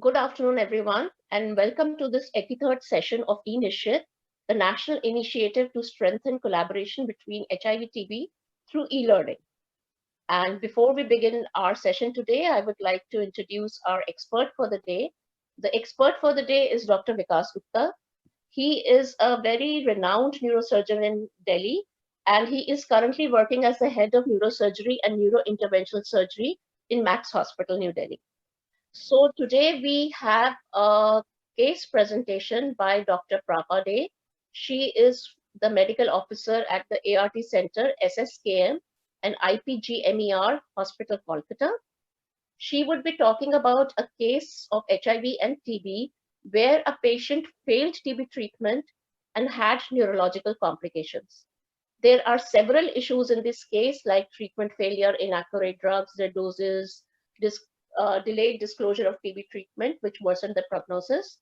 Good afternoon, everyone, and welcome to this 83rd session of e-NISCHIT, the national initiative to strengthen collaboration between HIV TB through e-learning. And before we begin our session today, I would like to introduce our expert for the day. The expert for the day is Dr. Vikas Gupta. He is a very renowned neurosurgeon in Delhi, and he is currently working as the head of neurosurgery and neurointerventional surgery in Max Hospital, New Delhi. So today we have a case presentation by Dr. Prapa. She is the medical officer at the ART Center, SSKM, and IPGMER Hospital, Kolkata. She would be talking about a case of HIV and TB where a patient failed TB treatment and had neurological complications. There are several issues in this case like treatment failure, inaccurate drugs, their doses, delayed disclosure of TB treatment, which worsened the prognosis.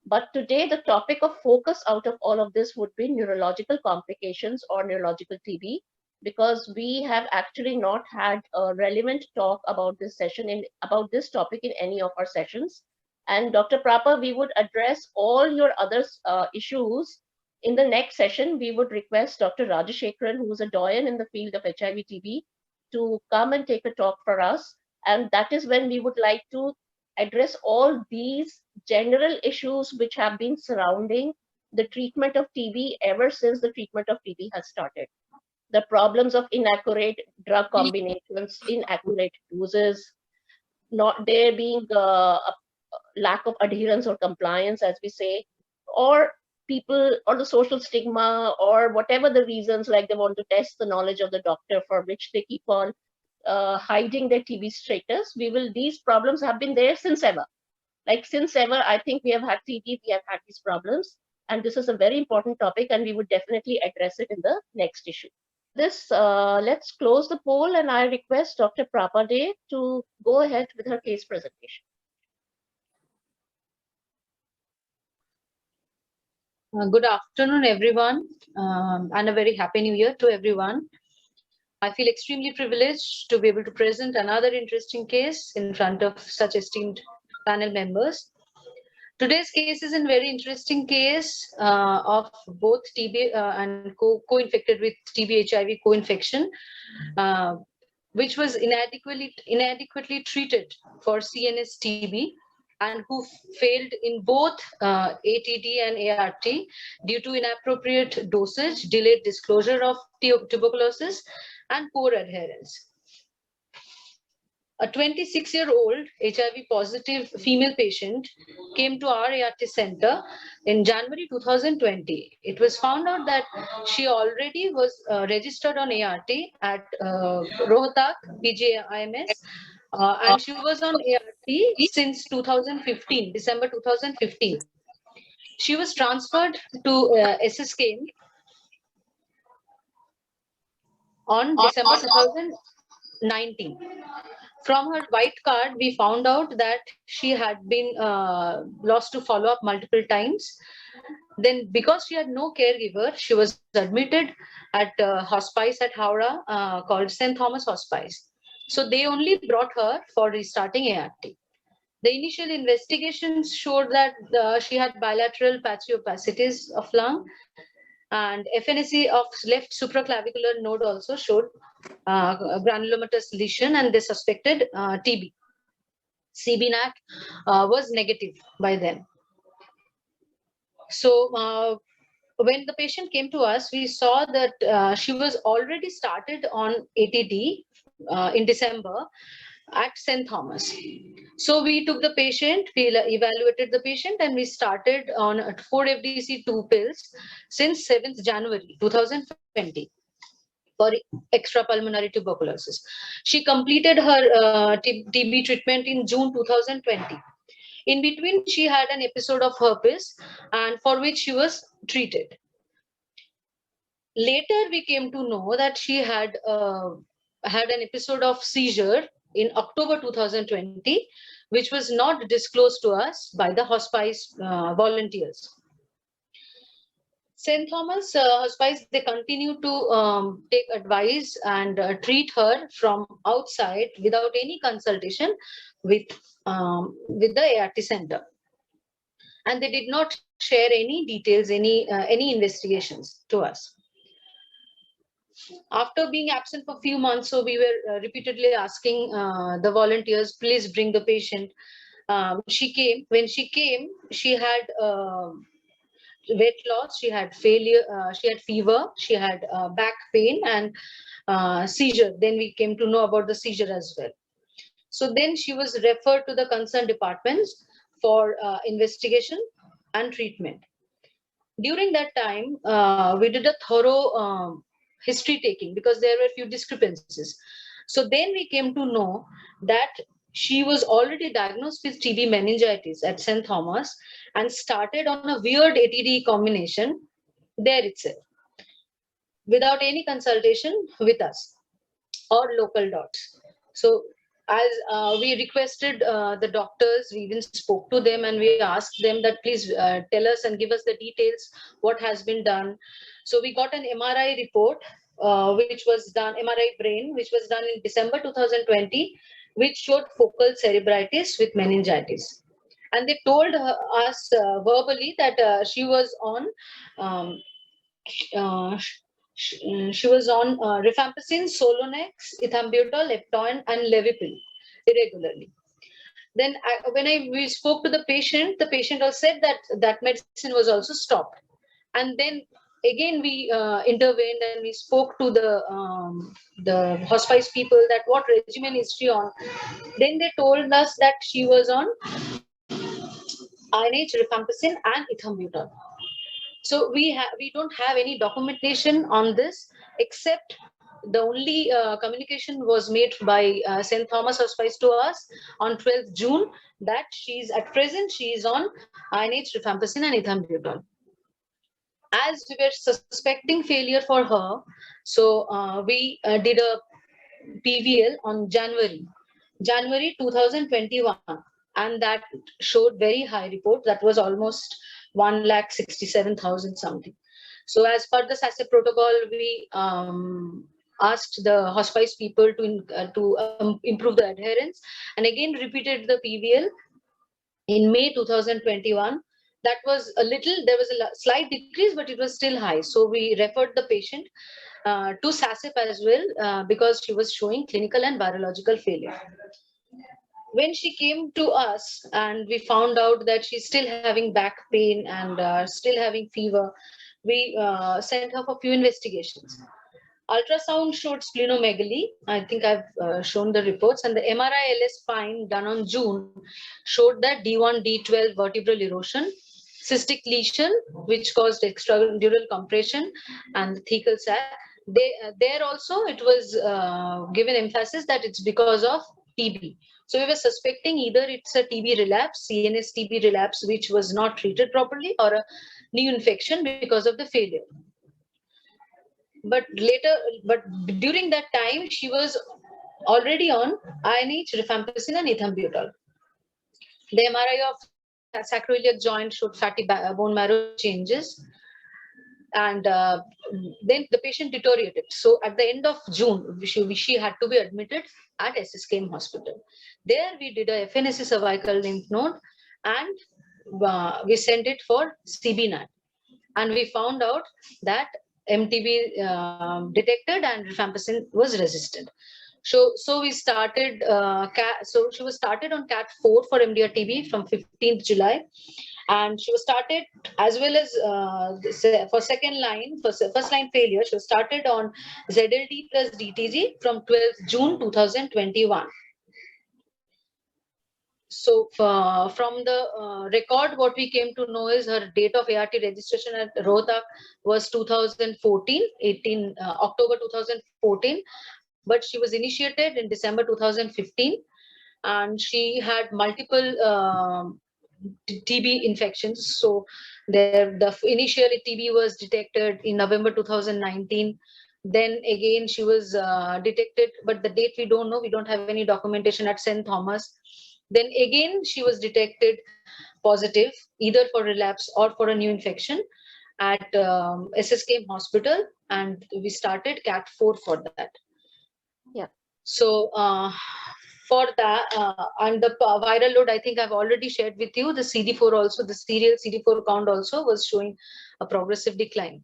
But today, the topic of focus out of all of this would be neurological complications or neurological TB, because we have actually not had a relevant talk about this session about this topic in any of our sessions. And Dr. Prapa, we would address all your other issues in the next session. We would request Dr. Rajashekharan, who is a doyen in the field of HIV TB, to come and take a talk for us. And that is when we would like to address all these general issues which have been surrounding the treatment of TB ever since the treatment of TB has started. The problems of inaccurate drug combinations, inaccurate doses, not there being a lack of adherence or compliance, as we say, or people or the social stigma or whatever the reasons, like they want to test the knowledge of the doctor, for which they keep on hiding their TB status. These problems have been there since ever. Like since ever, I think we have had TB, we have had these problems. And this is a very important topic, and we would definitely address it in the next issue. Let's close the poll, and I request Dr. Prapa to go ahead with her case presentation. Good afternoon, everyone, and a very happy new year to everyone. I feel extremely privileged to be able to present another interesting case in front of such esteemed panel members. Today's case is a very interesting case of both TB and co-infected with TB/HIV co-infection, which was inadequately treated for CNS TB and who failed in both ATD and ART due to inappropriate dosage, delayed disclosure of tuberculosis, and poor adherence. A 26-year-old HIV positive female patient came to our ART center in January 2020. It was found out that she already was registered on ART at Rohtak PGIMS, and she was on ART since 2015, December 2015. She was transferred to SSKM on December 2019. From her white card, we found out that she had been lost to follow-up multiple times. Then, because she had no caregiver, she was admitted at hospice at Howrah called St. Thomas Hospice. So they only brought her for restarting ART. The initial investigations showed that she had bilateral patchy opacities of lung, and FNAC of left supraclavicular node also showed granulomatous lesion, and they suspected TB. CBNAC was negative by then. So when the patient came to us, we saw that she was already started on ATD in December at St. Thomas. So we took the patient, we evaluated the patient, and we started on 4-FDC2 pills since 7th January 2020 for extrapulmonary tuberculosis. She completed her TB treatment in June 2020. In between, she had an episode of herpes, and for which she was treated. Later, we came to know that she had an episode of seizure in October 2020, which was not disclosed to us by the hospice volunteers. St. Thomas Hospice, they continue to take advice and treat her from outside without any consultation with the ART center, and they did not share any details, any investigations to us. After being absent for a few months, so we were repeatedly asking the volunteers, please bring the patient. She came. When she came, she had weight loss, she had failure, she had fever, she had back pain and seizure. Then we came to know about the seizure as well. So then she was referred to the concerned departments for investigation and treatment. During that time, we did a thorough history taking because there were a few discrepancies. So then we came to know that she was already diagnosed with TB meningitis at St. Thomas and started on a weird ATD combination there itself, without any consultation with us or local dots. So as we requested the doctors, we even spoke to them and we asked them that please tell us and give us the details, what has been done. So we got an MRI report, which was done, MRI brain, which was done in December 2020, which showed focal cerebritis with meningitis. And they told us verbally that she was on she was on rifampicin, Solonex, ethambutol, Leptoin, and Levipil irregularly. Then we spoke to the patient also said that that medicine was also stopped. And then again we intervened and we spoke to the hospice people that what regimen is she on. Then they told us that she was on INH, rifampicin, and ethambutol. So we don't have any documentation on this, except the only communication was made by St. Thomas Hospice to us on 12th June that at present she is on INH, rifampicin, and ethambutol. As we were suspecting failure for her, so we did a PVL on January 2021, and that showed very high report. That was almost 1,67,000 something. So as per the SASE protocol, we asked the hospice people to improve the adherence, and again repeated the PVL in May 2021. That was there was a slight decrease, but it was still high. So we referred the patient to SASEP as well because she was showing clinical and virological failure. When she came to us and we found out that she's still having back pain and still having fever, we sent her for few investigations. Ultrasound showed splenomegaly. I think I've shown the reports, and the MRI-LS spine done on June showed that D1, D12 vertebral erosion, cystic lesion, which caused extradural compression, and the thecal sac. There also it was given emphasis that it's because of TB. So we were suspecting either it's a TB relapse, CNS TB relapse, which was not treated properly, or a new infection because of the failure. But during that time, she was already on INH, rifampicin, and ethambutol. The MRI of sacroiliac joint showed fatty bone marrow changes, and then the patient deteriorated. So at the end of June, she had to be admitted at SSKM hospital. There we did a FNSC cervical lymph node, and we sent it for CB9, and we found out that MTB detected and rifampicin was resistant. So we started so she was started on CAT 4 for MDR TB from 15th July, and she was started as well as for second line, for first line failure, she was started on ZLD plus DTG from 12th June 2021. So from the record, what we came to know is her date of ART registration at Rohtak was 2014, October 2014, but she was initiated in December 2015, and she had multiple TB infections. So the initial TB was detected in November 2019. Then again she was detected, but the date we don't know. We don't have any documentation at St. Thomas. Then again she was detected positive either for relapse or for a new infection at SSKM hospital, and we started CAT 4 for that. Yeah. So for that, and the viral load, I think I've already shared with you. The CD4 also, the serial CD4 count also was showing a progressive decline.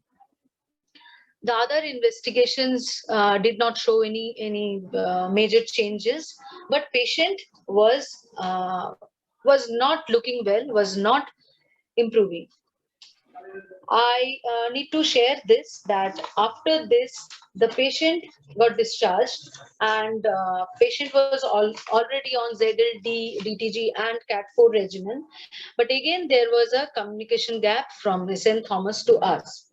The other investigations did not show any major changes, but patient was not looking well, was not improving. I need to share this, that after this, the patient got discharged, and patient was already on ZLD, DTG, and CAT4 regimen. But again, there was a communication gap from St. Thomas to us.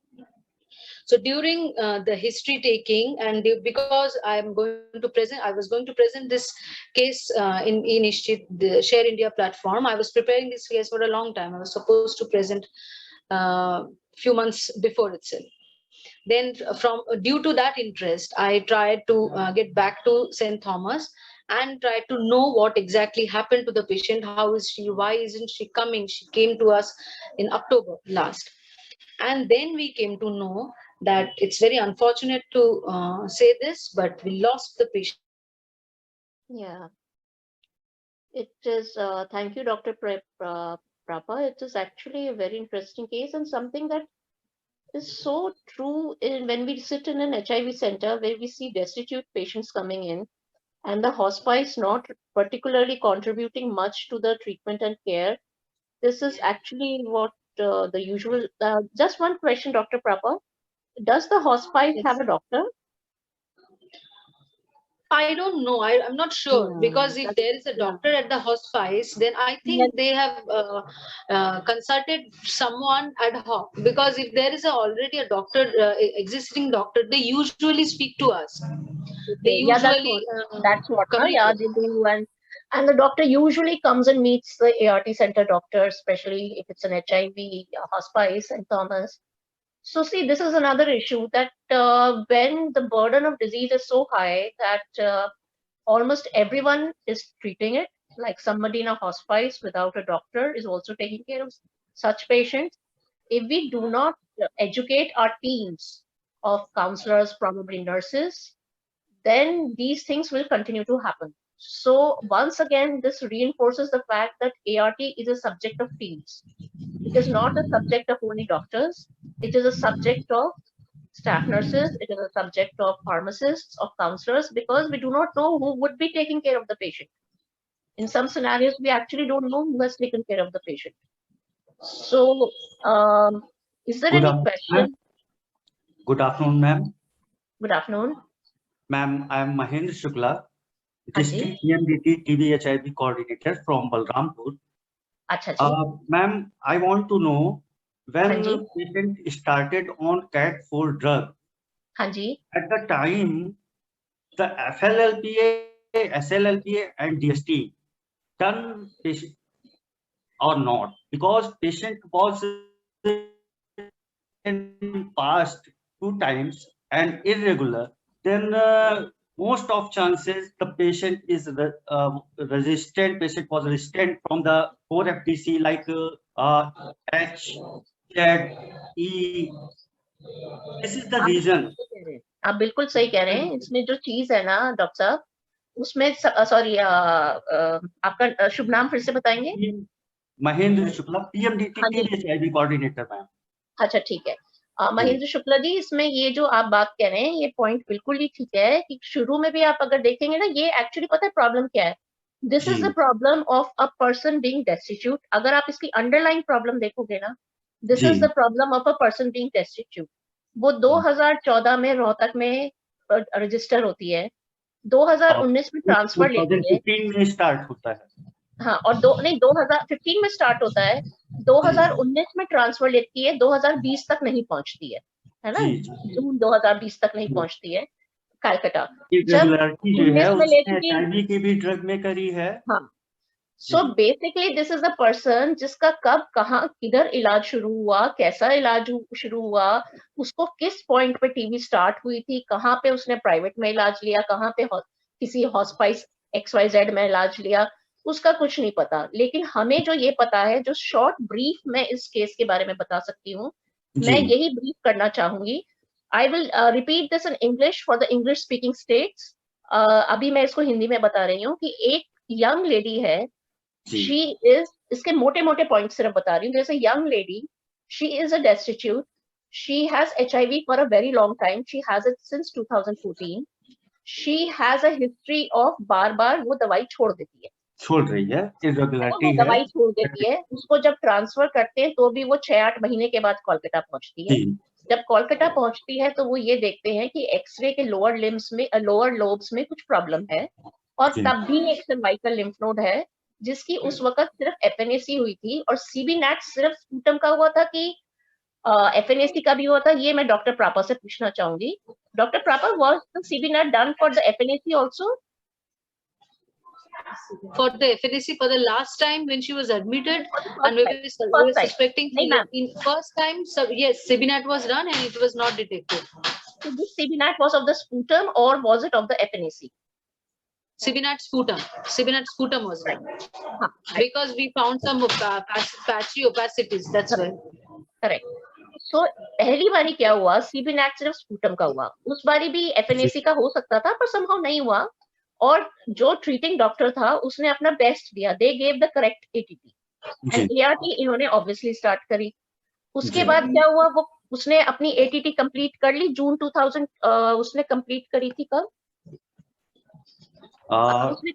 So during the history taking, and because I was going to present this case in e-NISCHIT, the Share India platform. I was preparing this case for a long time. I was supposed to present few months before itself. Then due to that interest, I tried to get back to St. Thomas and tried to know what exactly happened to the patient. How is she? Why isn't she coming? She came to us in October last. And then we came to know that it's very unfortunate to say this, but we lost the patient. Yeah. It is, thank you, Dr. Prapa. It is actually a very interesting case and something that is so true when we sit in an HIV center where we see destitute patients coming in and the hospice not particularly contributing much to the treatment and care. This is actually what the usual, just one question, Dr. Prapa. Does the hospice have a doctor? I don't know. I'm not sure, because if there is a doctor at the hospice, then I think they have consulted someone ad hoc. Because if there is already a doctor, existing doctor, they usually speak to us. They usually that's what they do, and the doctor usually comes and meets the ART center doctor, especially if it's an HIV hospice and Thomas. So see, this is another issue that when the burden of disease is so high that almost everyone is treating it, like somebody in a hospice without a doctor is also taking care of such patients. If we do not educate our teams of counselors, probably nurses, then these things will continue to happen. So once again, this reinforces the fact that ART is a subject of fields. It is not a subject of only doctors. It is a subject of staff nurses. It is a subject of pharmacists, of counselors, because we do not know who would be taking care of the patient. In some scenarios, we actually don't know who has taken care of the patient. So, is there any question? Good afternoon, ma'am. Good afternoon. Ma'am, I am Mahendra Shukla, District PMDT TBHIV coordinator from Balrampur. Ma'am, I want to know when the patient started on CAT4 drug. At the time, the FLLPA, SLLPA, and DST done patient or not, because patient was in past 2 times and irregular, then most of chances the patient is resistant. Patient was resistant from the 4 FTC like H, Z, E. This is the reason. आप बिल्कुल सही कह रहे हैं. इसमें जो चीज है ना डॉक्टर साहब, उसमें सॉरी आपका शुभ नाम फिर से बताएंगे? Mahendra Shukla, PMDT TB HIV coordinator ma'am. अच्छा, ठीक है. महेंद्र शुक्ला जी, इसमें ये जो आप बात कह रहे हैं ये पॉइंट बिल्कुल ही ठीक है कि शुरू में भी आप अगर देखेंगे ना, ये एक्चुअली पता है प्रॉब्लम क्या है. This is the problem of a person being destitute. अगर आप इसकी अंडरलाइन प्रॉब्लम देखोगे ना, this is the problem of a person being destitute. वो 2014 में रोहतक में रजिस्टर होती है, 2019 में ट्रांसफर लेती है. 2015 में स्टार्ट होता है. हाँ, और 2015 में स्टार्ट होता है, 2019 में ट्रांसफर लेती है, 2020 तक नहीं पहुंचती है ना, जून 2020 तक नहीं पहुंचती है कलकत्ता. जब की भी ड्रग में करी है. हाँ. So basically this is the person जिसका कब कहाँ किधर इलाज शुरू हुआ, कैसा इलाज शुरू हुआ, उसको किस पॉइंट पे टीबी स्टार्ट हुई थी, कहाँ पे उसने प्राइवेट में इलाज लिया, कहाँ पे किसी हॉस्पाइस XYZ में इलाज लिया, उसका कुछ नहीं पता. लेकिन हमें जो ये पता है, जो शॉर्ट ब्रीफ मैं इस केस के बारे में बता सकती हूँ, मैं यही ब्रीफ करना चाहूंगी. I will repeat this in English for the English speaking states. अभी मैं इसको हिंदी में बता रही हूँ कि एक यंग लेडी है, she is, इसके मोटे मोटे पॉइंट्स सिर्फ बता रही हूँ. There's a young lady, she is a destitute, she has HIV for a very long time, she has it since 2014, she has a history of बार वो दवाई छोड़ देती है, irregularity वो दवाई छोड़ देती है. उसको जब ट्रांसफर करते हैं तो भी वो 6-8 महीने के बाद कोलकाता पहुंचती है. जब कोलकाता पहुंचती है तो वो ये देखते हैं कि एक्सरे के लोअर लिम्स में, लोअर लोब्स में कुछ प्रॉब्लम है, और तब भी एक सर्वाइकल लिम्फ नोड है जिसकी उस वक्त सिर्फ एफएनएसी हुई थी, और सीबी नैट सिर्फ स्पूटम का हुआ था कि एफएनएसी का भी हुआ था. ये मैं डॉक्टर प्रापा से पूछना चाहूंगी. Doctor Prapa, was the CB NAAT done for the FNAC also? For the FNAC for the last time when she was admitted, and we were suspecting in first time, so yes, CBNAT was done and it was not detected. So this CBNAT was of the sputum or was it of the FNAC? CBNAT sputum. CBNAT sputum was done. Because we found some patchy opacities. That's why. Correct. So पहली बारी क्या हुआ, CBNAT सिर्फ sputum का हुआ. उस बारी भी FNAC का हो सकता था पर somehow नहीं हुआ, और जो ट्रीटिंग डॉक्टर था उसने अपना बेस्ट दिया. They gave the correct ATT and ART इन्होंने ऑब्वियसली स्टार्ट करी. उसके बाद क्या हुआ, वो उसने अपनी एटीटी कंप्लीट कर ली. जून 2000 उसने कंप्लीट करी थी. कब उसने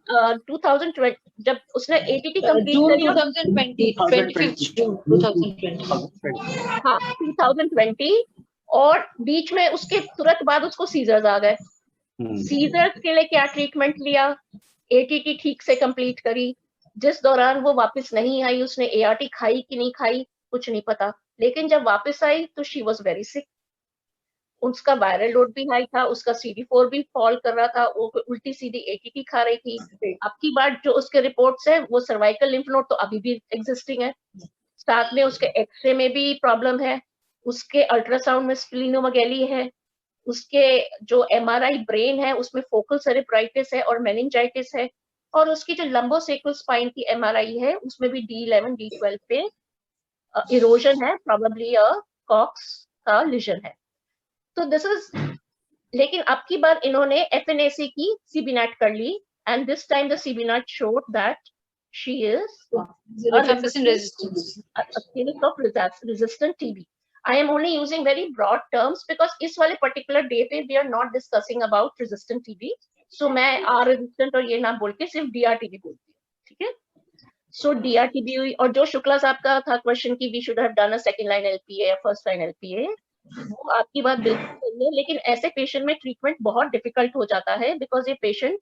2020 जब उसने एटीटी कंप्लीट करी, 2020. हाँ 2020. और बीच में उसके तुरंत बाद उसको सीजर्स आ गए. सीजर्स के लिए क्या ट्रीटमेंट लिया, एटीटी ठीक से कंप्लीट करी. जिस दौरान वो वापस नहीं आई, उसने एआरटी खाई कि नहीं खाई कुछ नहीं पता, लेकिन जब वापस आई तो शी वाज वेरी सिक. उसका वायरल लोड भी हाई था, उसका CD4 भी फॉल कर रहा था, वो उल्टी सीधी एटीटी खा रही थी. अब की बार जो उसके रिपोर्ट्स है, वो सर्वाइकल लिम्फ नोड तो अभी भी एग्जिस्टिंग है, साथ में उसके एक्सरे में भी प्रॉब्लम है, उसके अल्ट्रासाउंड में स्प्लीनोमेगेली है, उसके जो एमआरआई ब्रेन है उसमें फोकल सेरेब्राइटिस है और मेनिंजाइटिस है, और उसकी जो लंबोसेकल स्पाइन की एमआरआई है उसमें भी D11 D12 पे इरोजन है, प्रोबेबली कॉक्स का लीजन है. तो दिस इज, लेकिन अब की बार इन्होंने एफएनएसी की सीबीनैट कर ली, and this time the CBNAAT showed that she is resistant TB. I am only using very broad terms because इस वाले particular day पे we are not discussing about resistant TB. So मैं R resistant और ये ना बोल के सिर्फ DRTB बोलती हूँ, ठीक है. So DRTB हुई, और जो शुक्ला साहब का था क्वेश्चन की we should have done a second line LPA या first line LPA, वो आपकी बात बिल्कुल सही है. लेकिन ऐसे पेशेंट में ट्रीटमेंट बहुत डिफिकल्ट हो जाता है बिकॉज ये patient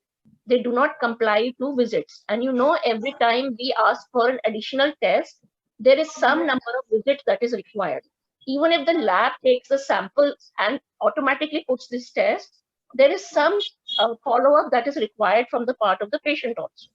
they do not comply to visits, and you know every time we ask for an additional test there is some number of visits that is required. Even if the lab takes the sample and automatically puts this test, there is some follow-up that is required from the part of the patient also.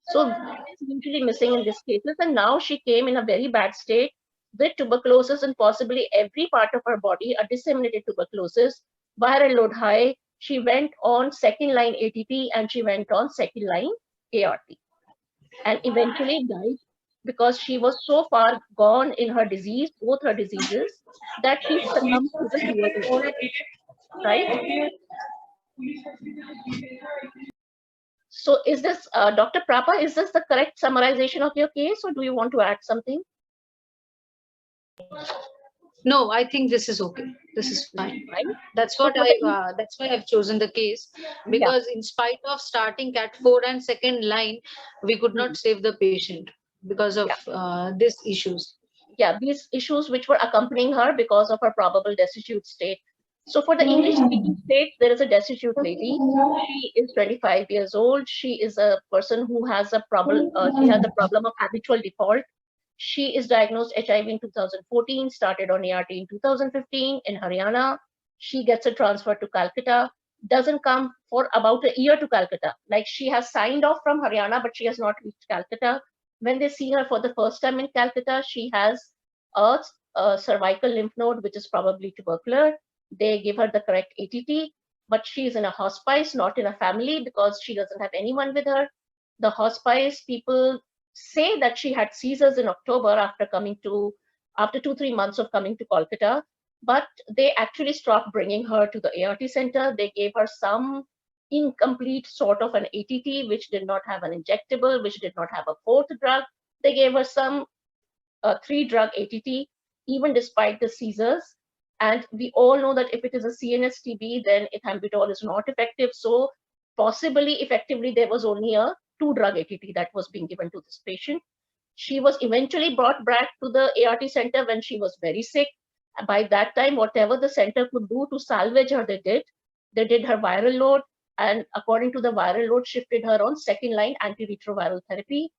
So that is usually missing in these cases, and now she came in a very bad state with tuberculosis and possibly every part of her body, a disseminated tuberculosis, viral load high. She went on second line ATP and she went on second line ART and eventually died because she was so far gone in her disease, both her diseases, that she succumbed to the tuberculosis, right? So is this, Dr. Prapa, is this the correct summarization of your case, or do you want to add something? No, I think this is okay. This is fine. Right? That's what that's why I've chosen the case, because in spite of starting Cat 4 and second line, we could not save the patient because of these issues. Yeah, these issues which were accompanying her because of her probable destitute state. So for the English-speaking states, there is a destitute lady. She is 25 years old. She is a person who has a problem. She has a problem of habitual default. She is diagnosed HIV in 2014, started on ART in 2015 in Haryana. She gets a transfer to Calcutta, doesn't come for about a year to Calcutta. Like, she has signed off from Haryana, but she has not reached Calcutta. When they see her for the first time in Calcutta, she has a cervical lymph node, which is probably tubercular. They give her the correct ATT, but she is in a hospice, not in a family, because she doesn't have anyone with her. The hospice people say that she had seizures in October after 2-3 months of coming to Kolkata, but they actually stopped bringing her to the ART center. They gave her some incomplete sort of an ATT, which did not have an injectable, which did not have a fourth drug. They gave her some 3-drug ATT, even despite the seizures. And we all know that if it is a CNS TB, then ethambutol is not effective. So possibly, effectively, there was only a 2-drug ATT that was being given to this patient. She was eventually brought back to the ART center when she was very sick. By that time, whatever the center could do to salvage her, they did. They did her viral load, and according to the viral load, shifted her on second-line antiretroviral therapy.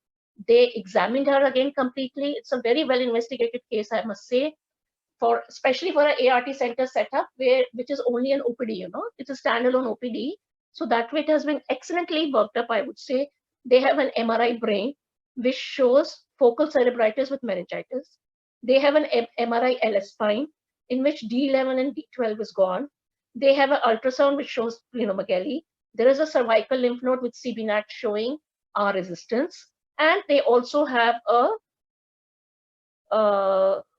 They examined her again completely. It's a very well investigated case, I must say, especially for an ART center setup, which is only an OPD, it's a standalone OPD. So that way it has been excellently worked up, I would say. They have an MRI brain, which shows focal cerebritis with meningitis. They have an MRI LS spine, in which D11 and D12 is gone. They have an ultrasound, which shows splenomegaly. There is a cervical lymph node with CBNAT showing R resistance. And they also have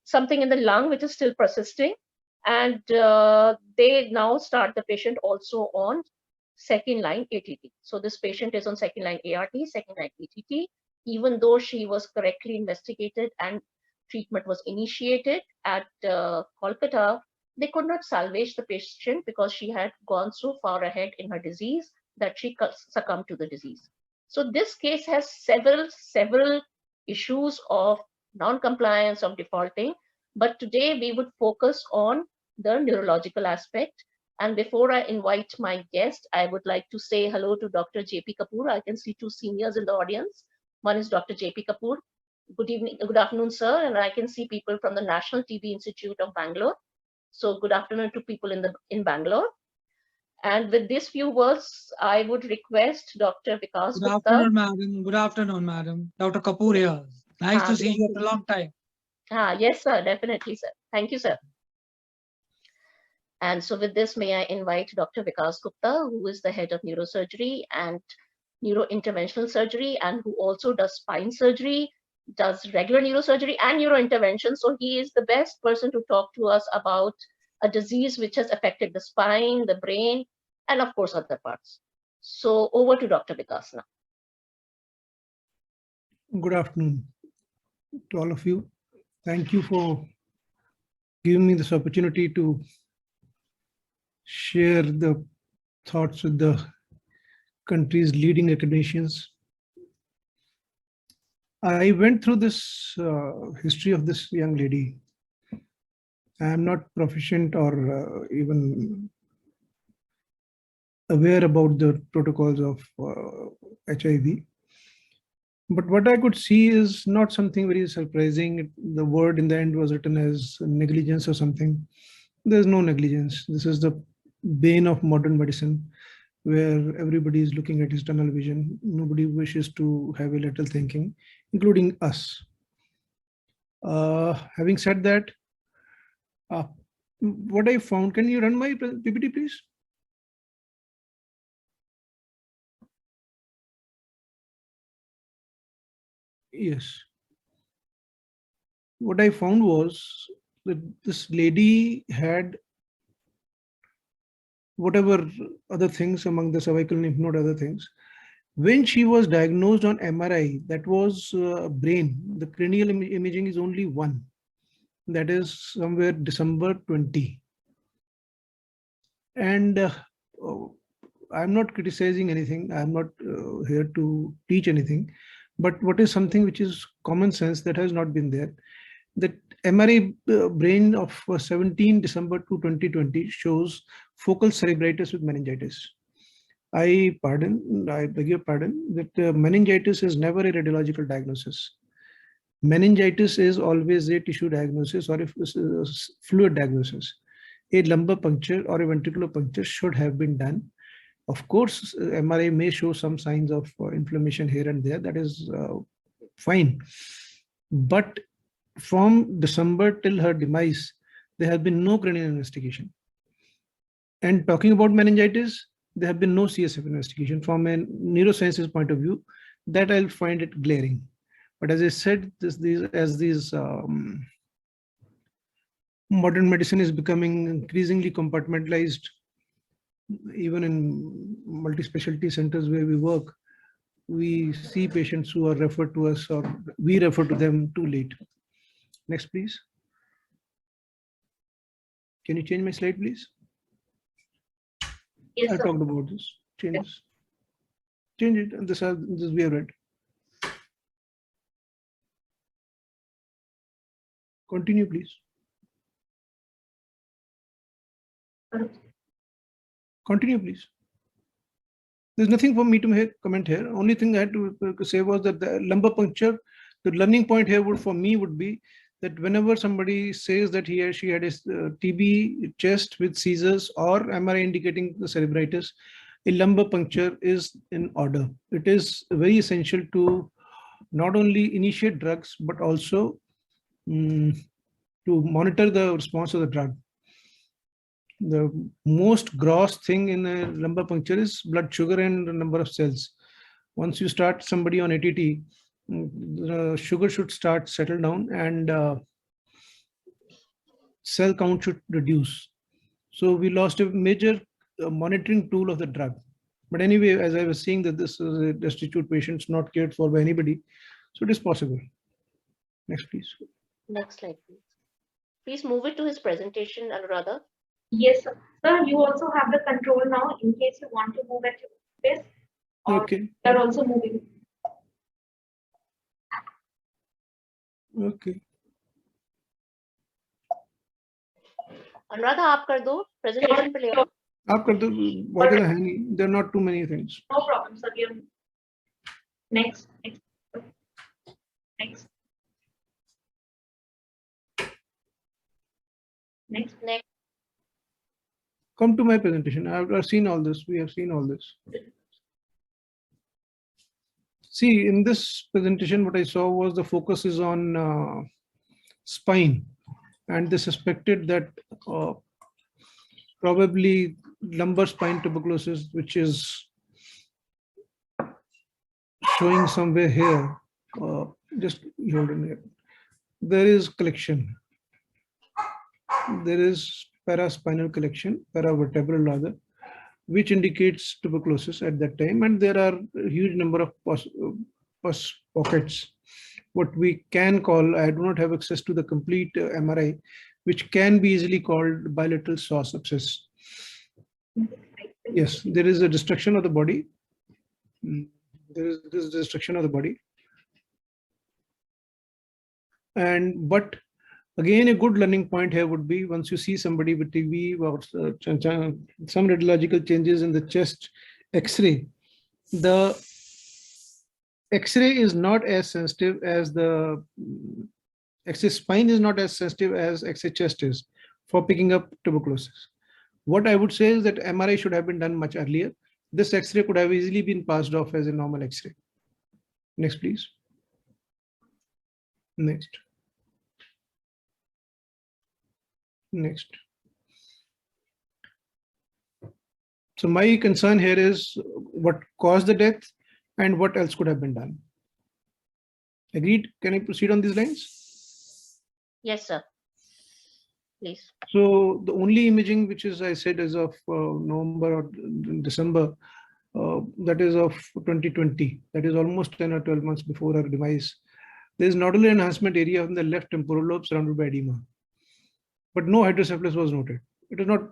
something in the lung, which is still persisting. And they now start the patient also on second-line ATT. So this patient is on second-line ART, second-line ATT, even though she was correctly investigated and treatment was initiated at Kolkata. They could not salvage the patient because she had gone so far ahead in her disease that she succumbed to the disease. So this case has several issues of non-compliance, of defaulting, but today we would focus on the neurological aspect. And before I invite my guest, I would like to say hello to Dr. JP Kapoor. I can see 2 seniors in the audience. One is Dr. JP Kapoor. Good evening, good afternoon, sir. And I can see people from the National TB Institute of Bangalore. So good afternoon to people in Bangalore. And with these few words, I would request Dr. Vikas Gupta. Good afternoon, madam. Good afternoon, madam. Dr. Kapoor here. Nice to see you after a long time. Yes, sir. Definitely, sir. Thank you, sir. And so with this, may I invite Dr. Vikas Gupta, who is the head of neurosurgery and neurointerventional surgery, and who also does spine surgery, does regular neurosurgery and neurointervention. So he is the best person to talk to us about a disease which has affected the spine, the brain, and of course, other parts. So over to Dr. Vikas now. Good afternoon to all of you. Thank you for giving me this opportunity to share the thoughts with the country's leading academicians. I went through this history of this young lady. I am not proficient or even aware about the protocols of HIV. But what I could see is not something very surprising. The word in the end was written as negligence or something. There's no negligence. This is the bane of modern medicine, where everybody is looking at his tunnel vision. Nobody wishes to have a lateral thinking, including us. Having said that, what I found, can you run my PPT, please? Yes. What I found was that this lady had whatever other things among the cervical lymph node, other things. When she was diagnosed on MRI, that was brain. The cranial imaging is only one. That is somewhere December 20. And I'm not criticizing anything. I'm not here to teach anything. But what is something which is common sense that has not been there? That MRI brain of 17 December to 2020 shows focal cerebritis with meningitis. I beg your pardon, that meningitis is never a radiological diagnosis. Meningitis is always a tissue diagnosis or a fluid diagnosis. A lumbar puncture or a ventricular puncture should have been done. Of course, MRI may show some signs of inflammation here and there. That is fine. But from December till her demise, there has been no cranial investigation. And talking about meningitis, there have been no CSF investigation. From a neurosciences point of view, that I'll find it glaring. But as I said, modern medicine is becoming increasingly compartmentalized, even in multi-specialty centers where we work, we see patients who are referred to us or we refer to them too late. Next, please. Can you change my slide, please? Yes, I sir. talked about this. Change this. Change it. And this we have read. Continue, please. Continue, please. There's nothing for me to comment here. Only thing I had to say was that the lumbar puncture, the learning point here for me would be that whenever somebody says that he or she had a TB chest with seizures or MRI indicating the cerebritis, a lumbar puncture is in order. It is very essential to not only initiate drugs, but also to monitor the response of the drug. The most gross thing in a lumbar puncture is blood sugar and the number of cells. Once you start somebody on ATT, the sugar should start settle down and cell count should reduce. So we lost a major monitoring tool of the drug. But anyway, as I was saying that this is a destitute patient not cared for by anybody, so it is possible. Next, please. Next slide, please. Please move it to his presentation, Anuradha. Yes, sir. Sir, you also have the control now in case you want to move at your pace. Okay. They're also moving. Okay. Anuradha, आप कर दो presentation पे ले आओ. आप कर दो, वगैरह है नहीं. There are not too many things. No problem, sir. Next. Next. Come to my presentation. I've seen all this. We have seen all this. See, in this presentation, what I saw was the focus is on spine, and they suspected that probably lumbar spine tuberculosis, which is showing somewhere here. Just hold on here. There is collection. There is paraspinal collection, paravertebral rather, which indicates tuberculosis at that time. And there are a huge number of pockets, what we can call, I do not have access to the complete MRI, which can be easily called bilateral saw sepsis. Yes, there is a destruction of the body. There is destruction of the body. But again, a good learning point here would be once you see somebody with TB or some radiological changes in the chest X-ray, the X-ray is not as sensitive as the X-ray spine is not as sensitive as X-ray chest is for picking up tuberculosis. What I would say is that MRI should have been done much earlier. This X-ray could have easily been passed off as a normal X-ray. Next, please. Next. Next. So my concern here is what caused the death and what else could have been done. Agreed? Can I proceed on these lines? Yes, sir. Please. So the only imaging which is, I said, as of November or December, that is of 2020. That is almost 10 or 12 months before her demise. There is nodular enhancement area in the left temporal lobe surrounded by edema. But no hydrocephalus was noted. It is not.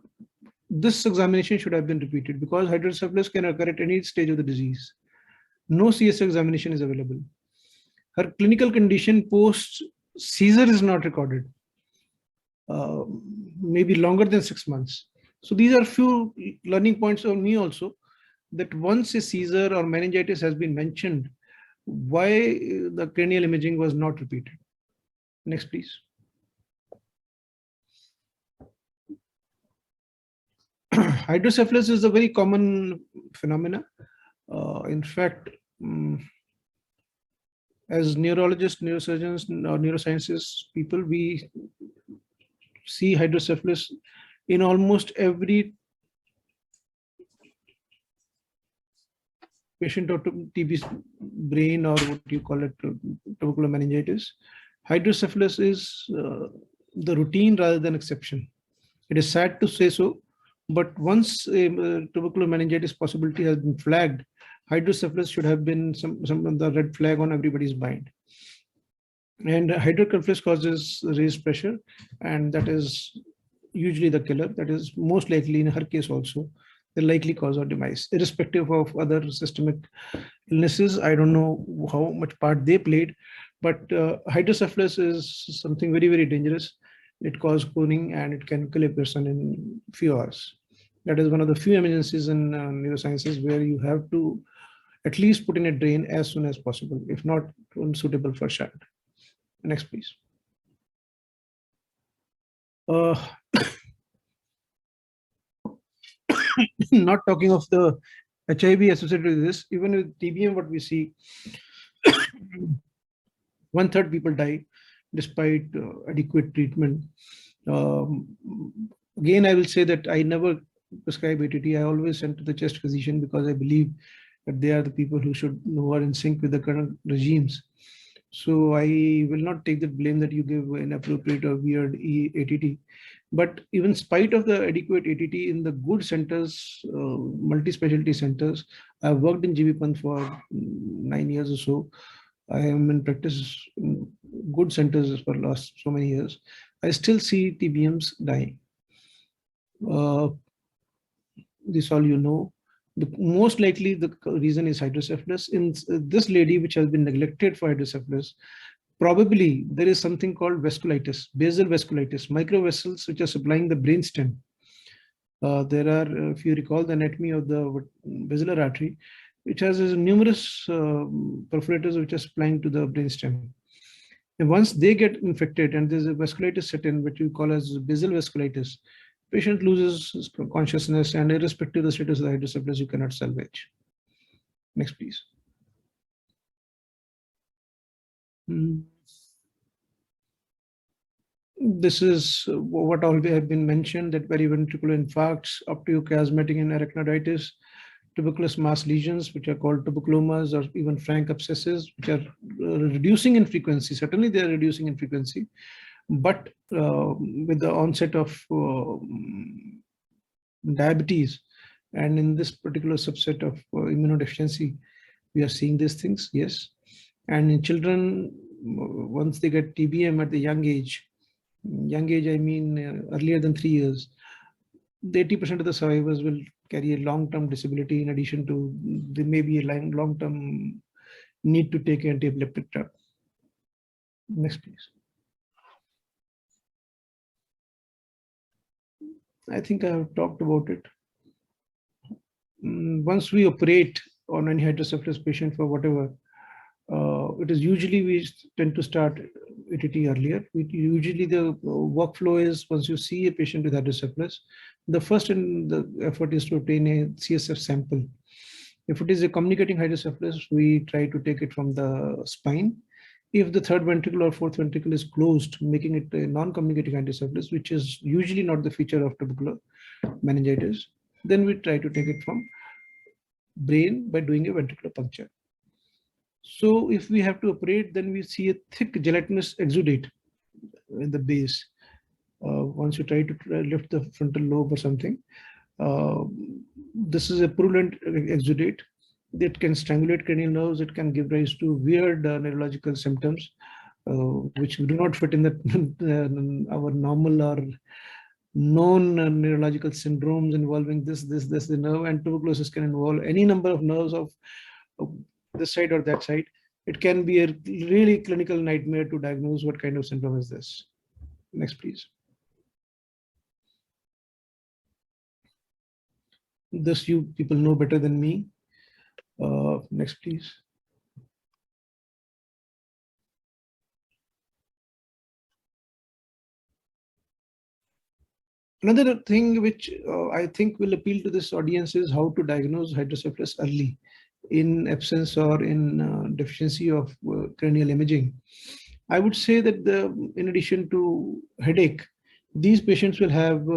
This examination should have been repeated because hydrocephalus can occur at any stage of the disease. No CS examination is available. Her clinical condition post seizure is not recorded. Maybe longer than 6 months. So these are few learning points of me also, that once a seizure or meningitis has been mentioned, why the cranial imaging was not repeated. Next, please. Hydrocephalus is a very common phenomena. In fact, as neurologists, neurosurgeons, or neurosciences people, we see hydrocephalus in almost every patient of TB brain, or what you call it, tubercular meningitis. Hydrocephalus is the routine rather than exception. It is sad to say so, But once tubercular meningitis possibility has been flagged, hydrocephalus should have been some of the red flag on everybody's mind. And hydrocephalus causes raised pressure, and that is usually the killer. That is most likely in her case also the likely cause of demise, irrespective of other systemic illnesses. I don't know how much part they played, but hydrocephalus is something very, very dangerous. It causes cloning and it can kill a person in few hours. That is one of the few emergencies in neurosciences where you have to at least put in a drain as soon as possible, if not unsuitable for shunt. Next, please. Not talking of the HIV associated with this, even with TBM, what we see, 1/3 people die despite adequate treatment. Again, I will say that I never prescribe ATT. I always send to the chest physician because I believe that they are the people who are in sync with the current regimes. So I will not take the blame that you give inappropriate or weird ATT. But even in spite of the adequate ATT in the good centers, multi-specialty centers, I've worked in GBPAN for 9 years or so. I am in practice in good centers for the last so many years. I still see TBMs dying. This all you know. Most likely the reason is hydrocephalus. In this lady, which has been neglected for hydrocephalus, probably there is something called vasculitis, basal vasculitis, microvessels which are supplying the brainstem. There are, if you recall the anatomy of the basilar artery, which has numerous perforators which are supplying to the brainstem. And once they get infected and there's a vasculitis set in, which we call as basal vasculitis, patient loses consciousness, and irrespective of the status of the hydrocephalus, you cannot salvage. Next, please. This is what already have been mentioned, that periventricular infarcts, optiochiasmatic and arachnoiditis, tuberculous mass lesions, which are called tuberculomas, or even frank abscesses, which are reducing in frequency. Certainly, they are reducing in frequency. But with the onset of diabetes, and in this particular subset of immunodeficiency, we are seeing these things, yes. And in children, once they get TBM at the young age, I mean earlier than 3 years, the 80% of the survivors will carry a long-term disability. In addition to, there may be a long-term need to take anti-epileptic drug. Next, please. I think I have talked about it. Once we operate on any hydrocephalus patient for whatever, it is usually we tend to start ATT earlier. Usually the workflow is, once you see a patient with hydrocephalus, the first effort is to obtain a CSF sample. If it is a communicating hydrocephalus, we try to take it from the spine. If the third ventricle or fourth ventricle is closed, making it a non-communicating hydrocephalus, which is usually not the feature of tubercular meningitis, then we try to take it from brain by doing a ventricular puncture. So if we have to operate, then we see a thick gelatinous exudate in the base. Once you try to lift the frontal lobe or something, this is a purulent exudate. It can strangulate cranial nerves. It can give rise to weird neurological symptoms, which do not fit in the, our normal or known neurological syndromes involving this, the nerve. And tuberculosis can involve any number of nerves of this side or that side. It can be a really clinical nightmare to diagnose what kind of syndrome is this. Next, please. This you people know better than me. Next, please. Another thing which I think will appeal to this audience is how to diagnose hydrocephalus early in absence or in deficiency of cranial imaging. I would say that in addition to headache, these patients will have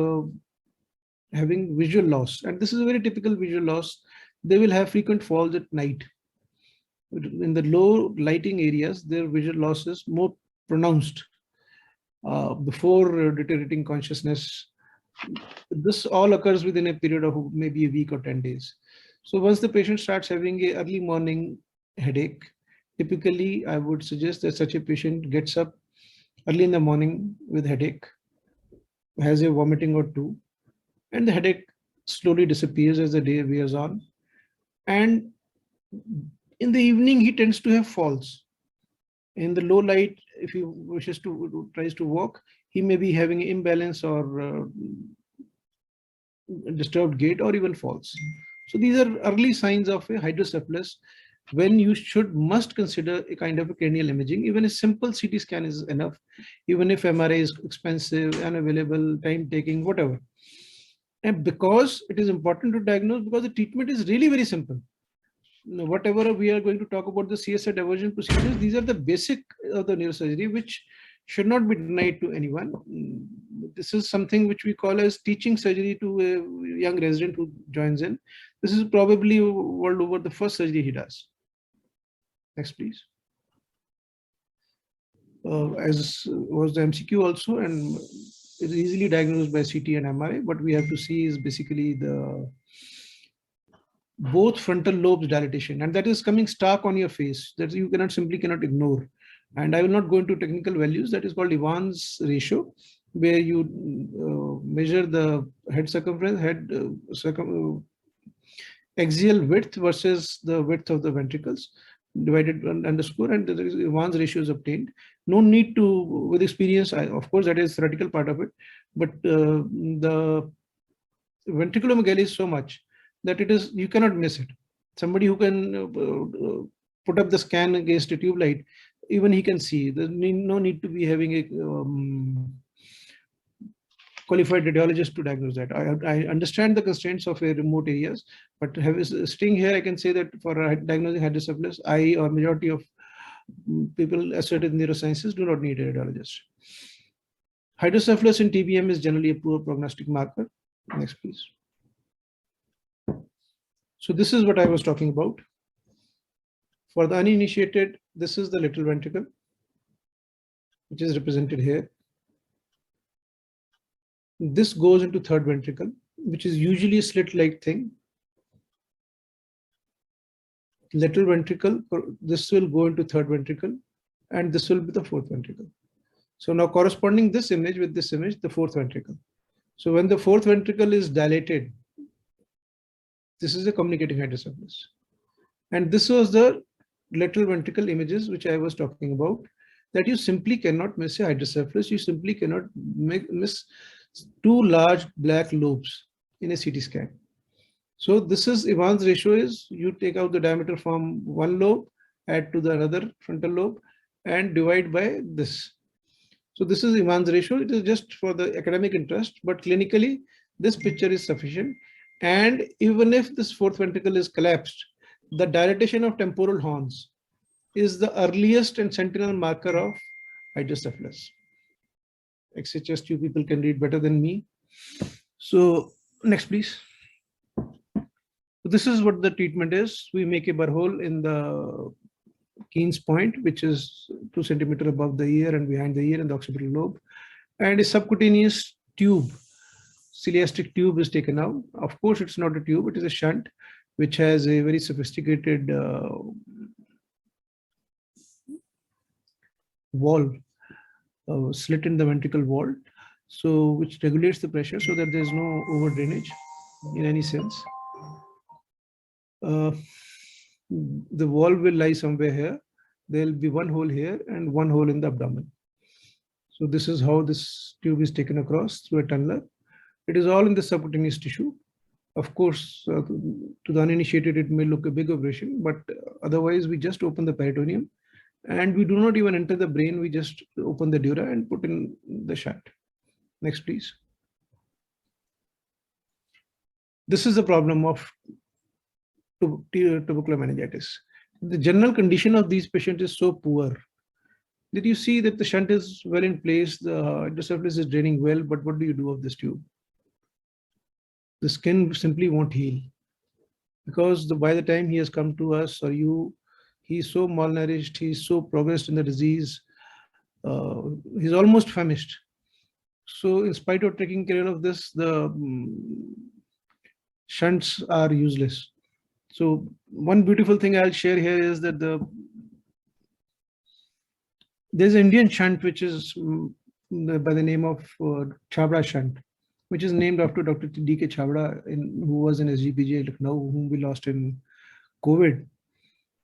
having visual loss, and this is a very typical visual loss. They will have frequent falls at night. In the low lighting areas, their visual loss is more pronounced before deteriorating consciousness this all occurs within a period of maybe a week or 10 days. So once the patient starts having a early morning headache, typically I would suggest that such a patient gets up early in the morning with headache, has a vomiting or two, and the headache slowly disappears as the day wears on. And in the evening, he tends to have falls. In the low light, if he wishes to tries to walk, he may be having imbalance or disturbed gait or even falls. So these are early signs of a hydrocephalus when you must consider a kind of a cranial imaging. Even a simple CT scan is enough, even if MRI is expensive, unavailable, time taking, whatever. And because it is important to diagnose, because the treatment is really very simple. Whatever we are going to talk about the CSI diversion procedures, these are the basic of the neurosurgery, which should not be denied to anyone. This is something which we call as teaching surgery to a young resident who joins in. This is probably world over the first surgery he does. Next, please. As was the MCQ also, and it is easily diagnosed by CT and MRI. What we have to see is basically the both frontal lobes dilatation, and that is coming stark on your face, that you simply cannot ignore. And I will not go into technical values. That is called Evans ratio, where you measure the head circumference, axial width versus the width of the ventricles, divided underscore, and the Evans ratio is obtained. No need to, with experience, of course, that is theoretical part of it, but the ventriculomegaly is so much that it is, you cannot miss it. Somebody who can put up the scan against a tube light, even he can see. There's no need to be having a qualified radiologist to diagnose that. I understand the constraints of a remote areas, but staying here, I can say that for diagnosing hydrocephalus, I or majority of people associated in neurosciences do not need a radiologist. Hydrocephalus in TBM is generally a poor prognostic marker. Next, please. So this is what I was talking about. For the uninitiated, this is the little ventricle, which is represented here. This goes into third ventricle, which is usually a slit-like thing. Little ventricle, this will go into third ventricle, and this will be the fourth ventricle. So now corresponding this image with this image, the fourth ventricle. So when the fourth ventricle is dilated, this is a communicating hydrocephalus. And this was the lateral ventricle images which I was talking about, that you simply cannot miss a hydrocephalus. You simply cannot miss two large black lobes in a CT scan. So this is Evans ratio is you take out the diameter from one lobe, add to the another frontal lobe, and divide by this. So this is Evans ratio. It is just for the academic interest, but clinically this picture is sufficient. And even if this fourth ventricle is collapsed, the dilatation of temporal horns is the earliest and sentinel marker of hydrocephalus. XHS, you people can read better than me. So next, please. This is what the treatment is. We make a burr hole in the Keen's point, which is 2 centimeters above the ear and behind the ear in the occipital lobe, and a subcutaneous tube, ciliastric tube, is taken out. Of course, it's not a tube; it is a shunt, which has a very sophisticated wall, slit in the ventricle wall, so which regulates the pressure so that there is no over drainage in any sense. The valve will lie somewhere here. There will be one hole here and one hole in the abdomen. So this is how this tube is taken across through a tunneler. It is all in the subcutaneous tissue. Of course, to the uninitiated, it may look a big operation, but otherwise we just open the peritoneum and we do not even enter the brain. We just open the dura and put in the shunt. Next, please. This is the problem of tubercular meningitis. The general condition of these patients is so poor that you see that the shunt is well in place, the hydrocephalus is draining well, but what do you do of this tube? The skin simply won't heal, because by the time he has come to us or you, he's so malnourished, he's so progressed in the disease, he's almost famished. So in spite of taking care of this, the shunts are useless. So one beautiful thing I'll share here is that there's an Indian shunt which is by the name of Chabra shunt, which is named after Dr. D.K. Chabra, who was in SGPJ Lucknow, whom we lost in COVID.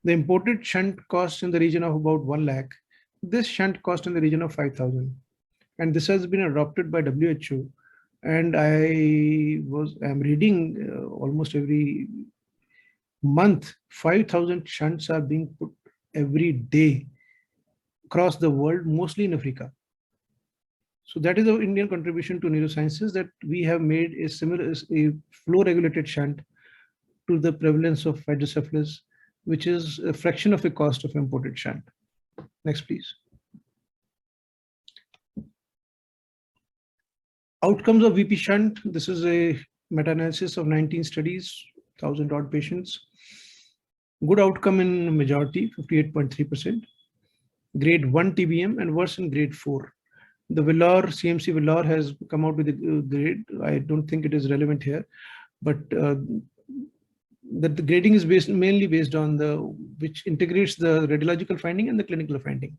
The imported shunt costs in the region of about 1 lakh. This shunt cost in the region of 5,000. And this has been adopted by WHO. And I'm reading almost every month, 5,000 shunts are being put every day across the world, mostly in Africa. So that is our Indian contribution to neurosciences, that we have made a flow regulated shunt to the prevalence of hydrocephalus, which is a fraction of the cost of imported shunt. Next, please. Outcomes of Vp Shunt. This is a meta-analysis of 19 studies, 1,000 odd patients. Good outcome in majority, 58.3%. Grade 1 TBM and worse in grade 4. The Velour, CMC Velour has come out with a grade. I don't think it is relevant here, but that the grading is mainly based on which integrates the radiological finding and the clinical finding.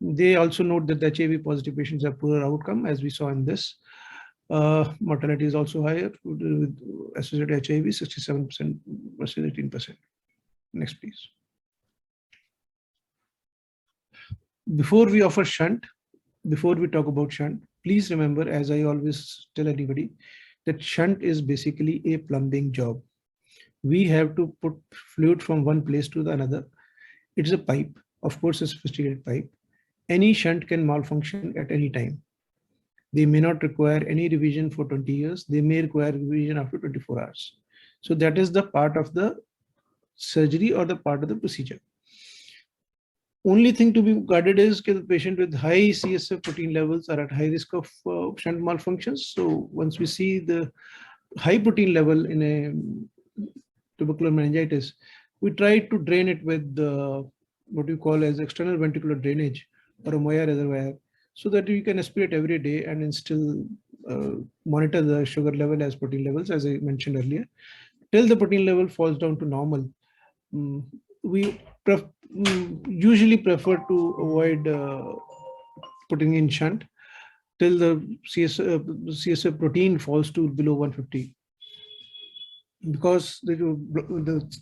They also note that the HIV positive patients have poorer outcome, as we saw in this. Mortality is also higher with associated HIV, 67% versus 18%. Next, please. Before we offer shunt, before we talk about shunt, please remember, as I always tell anybody, that shunt is basically a plumbing job. We have to put fluid from one place to another. It's a pipe, of course, a sophisticated pipe. Any shunt can malfunction at any time. They may not require any revision for 20 years. They may require revision after 24 hours. So that is the part of the surgery or the part of the procedure. Only thing to be guarded is that the patient with high CSF protein levels are at high risk of shunt malfunctions. So once we see the high protein level in a tubercular meningitis, we try to drain it with what we call as external ventricular drainage or a Moya reservoir, so that you can aspirate every day and then still monitor the sugar level as protein levels, as I mentioned earlier, till the protein level falls down to normal. We usually prefer to avoid putting in shunt till the CSF protein falls to below 150. Because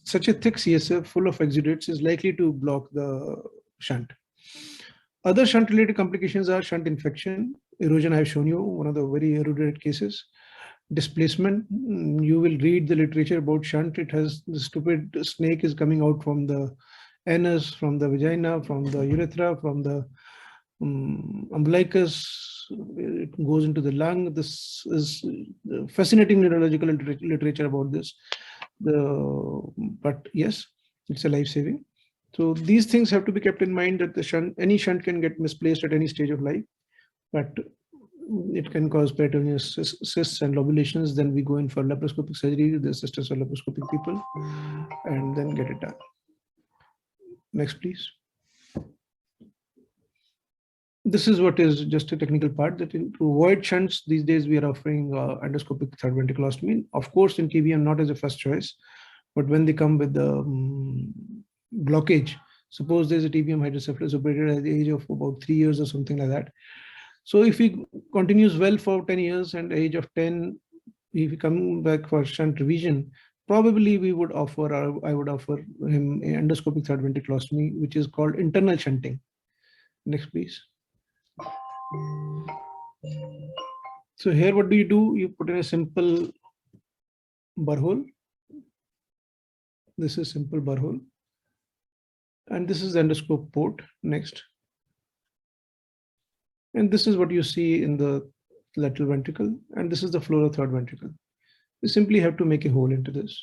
such a thick CSF full of exudates is likely to block the shunt. Other shunt-related complications are shunt infection, erosion. I have shown you one of the very eroded cases. Displacement. You will read the literature about shunt. It has the stupid snake is coming out from the anus, from the vagina, from the urethra, from the umbilicus. It goes into the lung. This is fascinating neurological literature about this. But yes, it's a life-saving. So these things have to be kept in mind, that any shunt can get misplaced at any stage of life, but it can cause peritoneous cysts and lobulations. Then we go in for laparoscopic surgery, the assistance of laparoscopic people, and then get it done. Next, please. This is what is just a technical part, that to avoid shunts, these days we are offering endoscopic third ventriculostomy. Of course, in TBM, not as a first choice, but when they come with the blockage, suppose there's a TBM hydrocephalus operated at the age of about 3 years or something like that. So if he continues well for 10 years and at the age of 10, if he come back for shunt revision, probably we would offer, or I would offer him an endoscopic third ventriculostomy, which is called internal shunting. Next, please. So here, what do? You put in a simple burr hole. This is simple burr hole. And this is the endoscope port. Next. And this is what you see in the lateral ventricle. And this is the floor of third ventricle. You simply have to make a hole into this.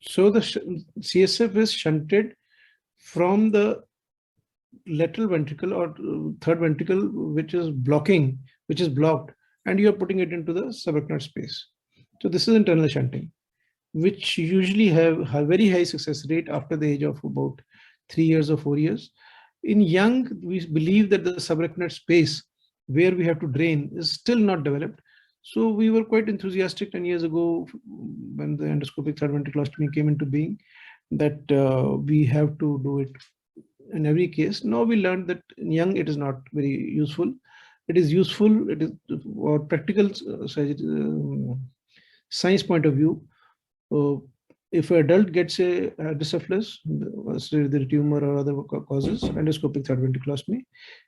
So the CSF is shunted from the lateral ventricle or third ventricle, which is blocked, and you are putting it into the subarachnoid space. So this is internal shunting, which usually have a very high success rate after the age of about 3 years or 4 years. In young, we believe that the subarachnoid space where we have to drain is still not developed. So we were quite enthusiastic 10 years ago when the endoscopic third ventriculostomy came into being, that we have to do it in every case. Now we learned that in young it is not very useful. It is useful, it is for practical science point of view. If an adult gets a hydrocephalus, the tumor or other causes, endoscopic third ventriculostomy.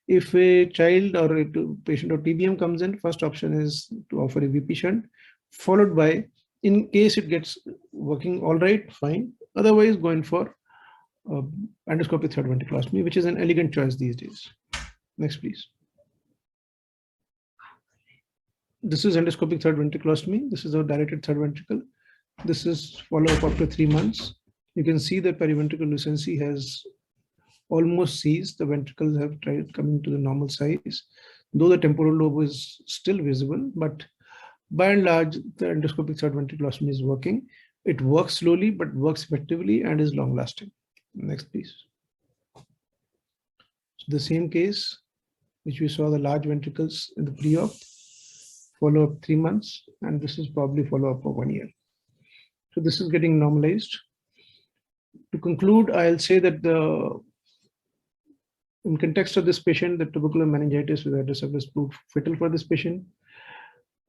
If a child or a patient or TBM comes in, first option is to offer a Vp Shunt, followed by, in case it gets working all right, fine. Otherwise, going for endoscopic third ventriculostomy, which is an elegant choice these days. Next, please. This is endoscopic third ventriculostomy. This is our dilated third ventricle. This is follow-up after 3 months. You can see that periventricular lucency has almost ceased. The ventricles have tried coming to the normal size, though the temporal lobe is still visible, but by and large, the endoscopic third ventriculostomy is working. It works slowly, but works effectively and is long-lasting. Next, please. So the same case, which we saw the large ventricles in the pre-op, follow-up 3 months, and this is probably follow-up for 1 year. So this is getting normalized. To conclude, I'll say that in context of this patient, the tubercular meningitis with hydrocephalus proved fatal for this patient.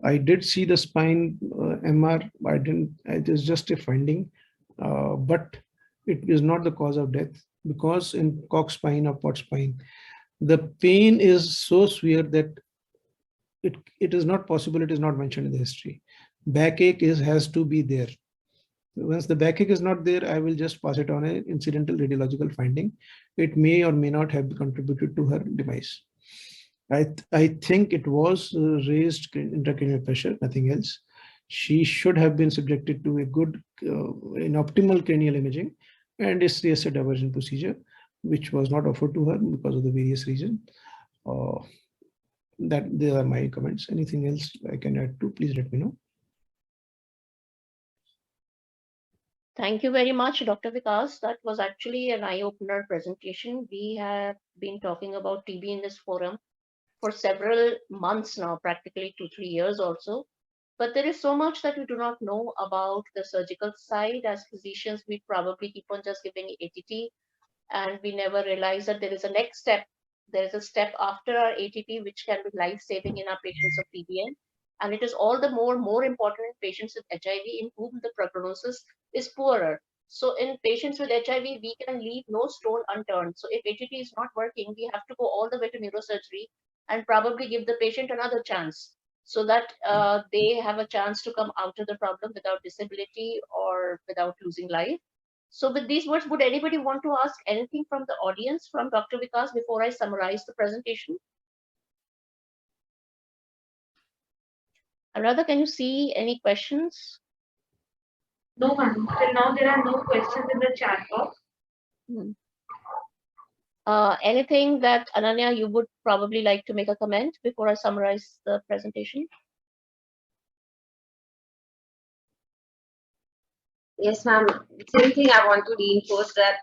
I did see the spine MR. It is just a finding, but it is not the cause of death, because in Cox spine or pot spine, the pain is so severe that it is not possible. It is not mentioned in the history. Backache has to be there. Once the backache is not there, I will just pass it on an incidental radiological finding. It may or may not have contributed to her demise. I think it was raised intracranial pressure, nothing else. She should have been subjected to a good, an optimal cranial imaging and a CSA diversion procedure, which was not offered to her because of the various reasons. There are my comments. Anything else I can add to, please let me know. Thank you very much, Dr. Vikas. That was actually an eye-opener presentation. We have been talking about TB in this forum for several months now, practically 2-3 years or so. But there is so much that we do not know about the surgical side. As physicians, we probably keep on just giving ATT, and we never realize that there is a next step. There is a step after our ATT, which can be life-saving in our patients of TBN. And it is all the more important in patients with HIV, in whom the prognosis is poorer. So in patients with HIV, we can leave no stone unturned. So if ATT is not working, we have to go all the way to neurosurgery and probably give the patient another chance, so that they have a chance to come out of the problem without disability or without losing life. So with these words, would anybody want to ask anything from the audience, from Dr. Vikas, before I summarize the presentation? Radha, can you see any questions? No, ma'am. Till now, there are no questions in the chat box. Anything that, Ananya, you would probably like to make a comment before I summarize the presentation? Yes, ma'am. Same thing I want to reinforce, that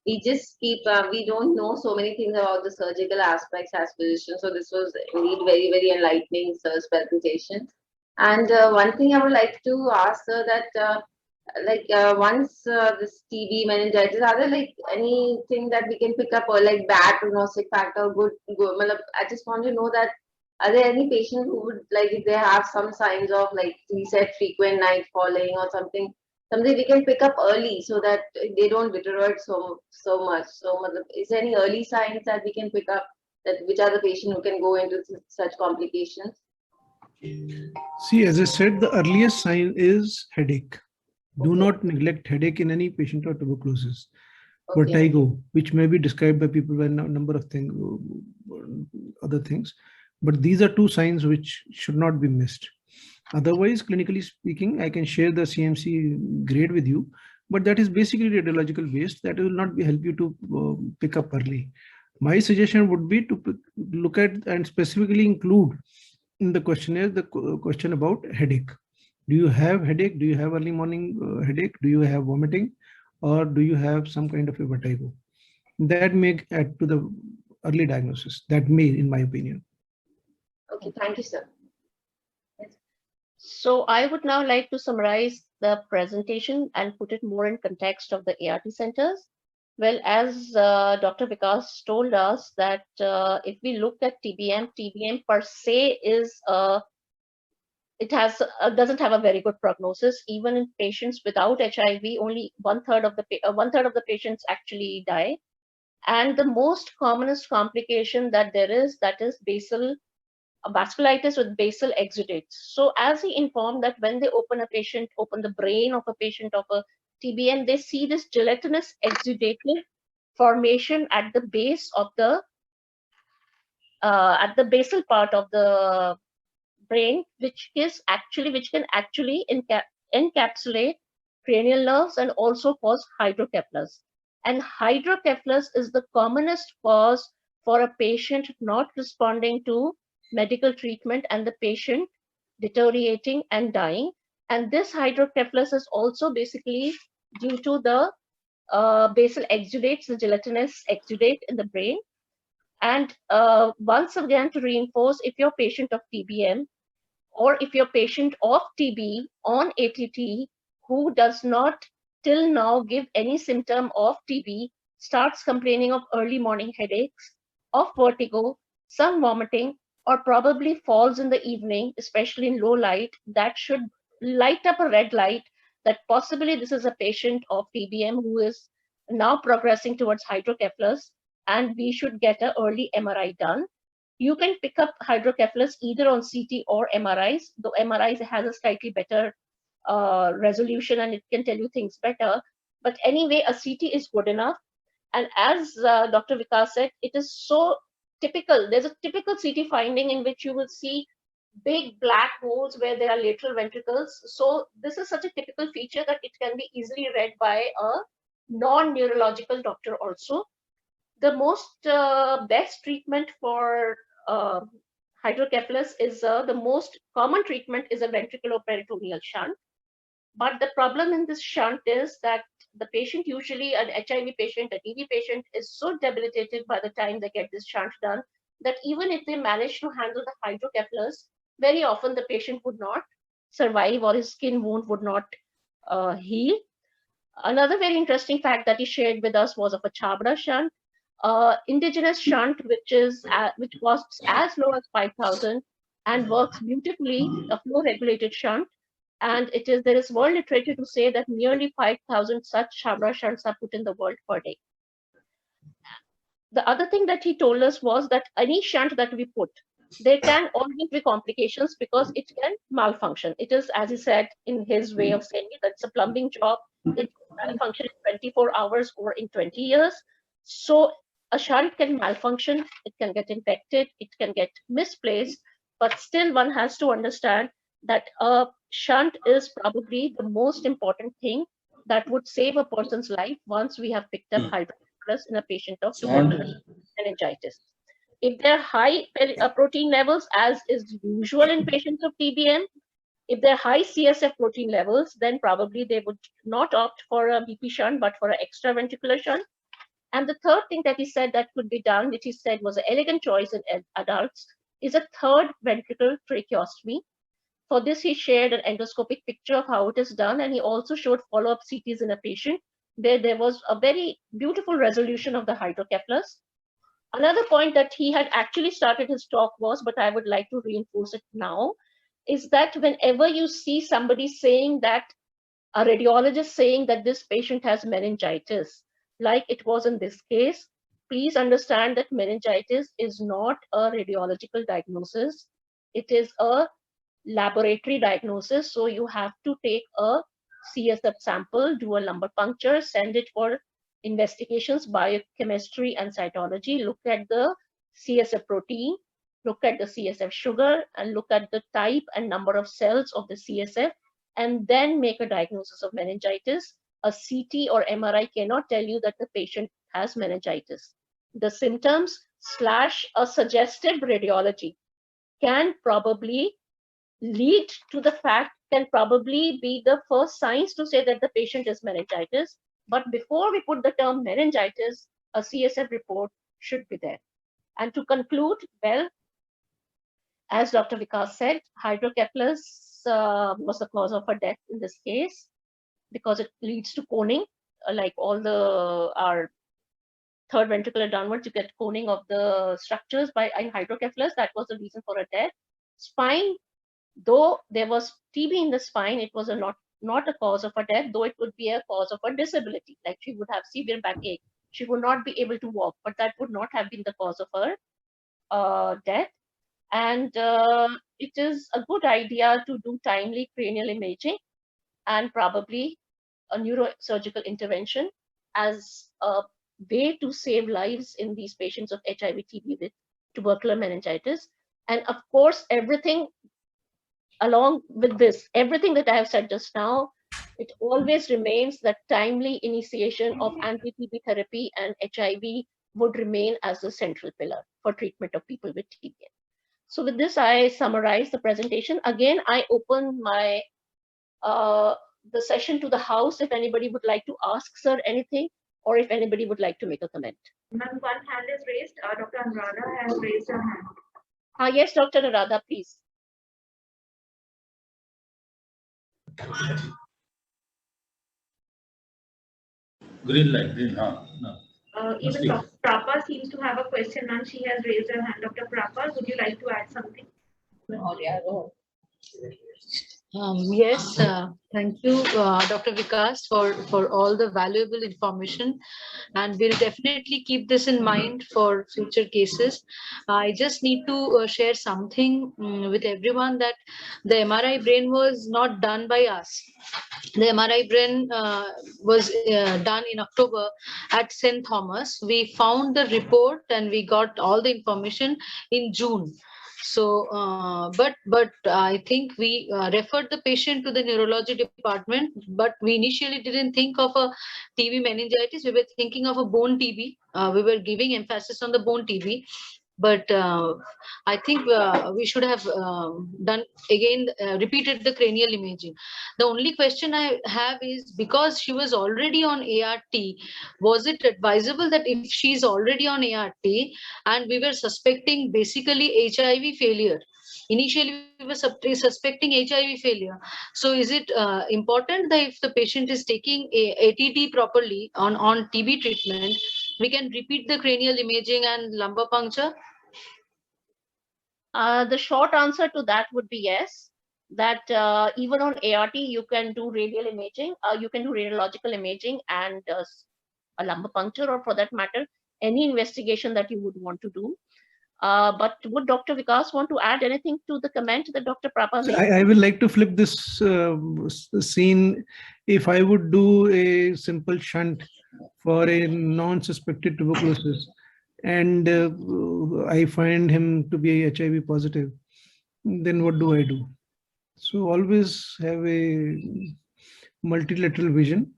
we just keep, we don't know so many things about the surgical aspects as physicians. So this was indeed very, very enlightening sir's presentation. And one thing I would like to ask, sir, that once this TB, meningitis, are there like anything that we can pick up, or like bad prognostic factor, good? I just want to know that, are there any patients who would, like, if they have some signs of, like we said, frequent night falling or something we can pick up early so that they don't deteriorate so much? So is there any early signs that we can pick up, that which are the patients who can go into such complications? See, as I said, the earliest sign is headache. Do not neglect headache in any patient or tuberculosis. Okay. Vertigo, which may be described by people by a number of things, other things, but these are 2 signs which should not be missed. Otherwise, clinically speaking, I can share the CMC grade with you, but that is basically radiological based. That will not help you to pick up early. My suggestion would be to look at and specifically include in the questionnaire the question about headache. Do you have headache? Do you have early morning headache? Do you have vomiting? Or do you have some kind of a vertigo? that may add to the early diagnosis. That may, in my opinion. Okay, thank you, sir. So I would now like to summarize the presentation and put it more in context of the ART centers. Well, as Dr. Vikas told us that if we look at TBM per se is it has doesn't have a very good prognosis. Even in patients without HIV, only one third of the patients actually die. And the most commonest complication that there is, that is basal vasculitis with basal exudates. So as he informed that when they open the brain of a patient of a TBM, they see this gelatinous exudative formation at the base of the at the basal part of the brain, which can actually encapsulate cranial nerves and also cause hydrocephalus. And hydrocephalus is the commonest cause for a patient not responding to medical treatment and the patient deteriorating and dying. And this hydrocephalus is also basically due to the basal exudates, the gelatinous exudate in the brain. And once again, to reinforce, if you're a patient of TBM or if you're a patient of TB on ATT who does not till now give any symptom of TB, starts complaining of early morning headaches, of vertigo, some vomiting, or probably falls in the evening, especially in low light, that should light up a red light that possibly this is a patient of TBM who is now progressing towards hydrocephalus, and we should get an early MRI done. You can pick up hydrocephalus either on CT or MRIs, though MRIs has a slightly better resolution and it can tell you things better. But anyway, a CT is good enough. And as Dr. Vikas said, it is so typical. There's a typical CT finding in which you will see big black holes where there are lateral ventricles. So this is such a typical feature that it can be easily read by a non-neurological doctor also. The most best treatment for hydrocephalus is the most common treatment is a ventriculoperitoneal shunt. But the problem in this shunt is that the patient, usually an HIV patient, a TB patient, is so debilitated by the time they get this shunt done that even if they manage to handle the hydrocephalus, very often the patient would not survive or his skin wound would not heal. Another very interesting fact that he shared with us was of a Chabra shunt, indigenous shunt, which costs as low as 5,000 and works beautifully, a flow regulated shunt. And there is world literature to say that nearly 5,000 such Chabra shunts are put in the world per day. The other thing that he told us was that any shunt that we put, there can always be complications because it can malfunction. It is, as he said in his way of saying it, that's a plumbing job. It can malfunction in 24 hours or in 20 years. So a shunt can malfunction, it can get infected, it can get misplaced, but still one has to understand that a shunt is probably the most important thing that would save a person's life once we have picked up hydrocephalus in a patient of meningitis. If there are high protein levels, as is usual in patients of TBM, if they're high CSF protein levels, then probably they would not opt for a Vp shunt, but for an extraventricular shunt. And the third thing that he said that could be done, which he said was an elegant choice in adults, is a third ventricle tracheostomy. For this, he shared an endoscopic picture of how it is done, and he also showed follow-up CTs in a patient where there was a very beautiful resolution of the hydrocephalus. Another point that he had actually started his talk was, but I would like to reinforce it now, is that whenever you see somebody saying that, a radiologist saying that this patient has meningitis, like it was in this case, please understand that meningitis is not a radiological diagnosis. It is a laboratory diagnosis. So you have to take a CSF sample, do a lumbar puncture, send it for investigations, biochemistry and cytology, look at the CSF protein, look at the CSF sugar, and look at the type and number of cells of the CSF, and then make a diagnosis of meningitis. A CT or MRI cannot tell you that the patient has meningitis. The symptoms / a suggestive radiology can probably lead to the fact, can probably be the first signs to say that the patient is meningitis. But before we put the term meningitis, a CSF report should be there. And to conclude, well, as Dr. Vikas said, hydrocephalus was the cause of her death in this case because it leads to coning, like all our third ventricular downwards, you get coning of the structures in hydrocephalus. That was the reason for her death. Spine, though there was TB in the spine, it was not a cause of her death, though it would be a cause of her disability. Like she would have severe backache. She would not be able to walk, but that would not have been the cause of her death. And it is a good idea to do timely cranial imaging and probably a neurosurgical intervention as a way to save lives in these patients of HIV TB with tubercular meningitis. And of course, everything along with this, everything that I have said just now, it always remains that timely initiation of anti-TB therapy and HIV would remain as the central pillar for treatment of people with TB. So with this, I summarize the presentation. Again, I open my the session to the house if anybody would like to ask sir anything, or if anybody would like to make a comment. Ma'am, one hand is raised. Dr. Anuradha has raised her hand. Yes, Dr. Anuradha, please. Green light, green, no. Even Dr. Prapa seems to have a question and she has raised her hand. Dr. Prapa, would you like to add something? Yes, thank you, Dr. Vikas, for all the valuable information, and we'll definitely keep this in mind for future cases. I just need to share something with everyone that the MRI brain was not done by us. The MRI brain was done in October at St. Thomas. We found the report and we got all the information in June. So, but I think we referred the patient to the neurology department, but we initially didn't think of a TB meningitis. We were thinking of a bone TB. We were giving emphasis on the bone TB. But I think we should have repeated the cranial imaging. The only question I have is, because she was already on ART, was it advisable that if she's already on ART and we were suspecting basically HIV failure, initially we were suspecting HIV failure. So is it important that if the patient is taking ATT properly on TB treatment, we can repeat the cranial imaging and lumbar puncture? The short answer to that would be yes, that even on ART, you can do radial imaging, you can do radiological imaging and a lumbar puncture, or for that matter, any investigation that you would want to do. But would Dr. Vikas want to add anything to the comment that Dr. Prapa made? I would like to flip this scene. If I would do a simple shunt for a non-suspected tuberculosis, and I find him to be HIV positive, then what do I do? So always have a multilateral vision.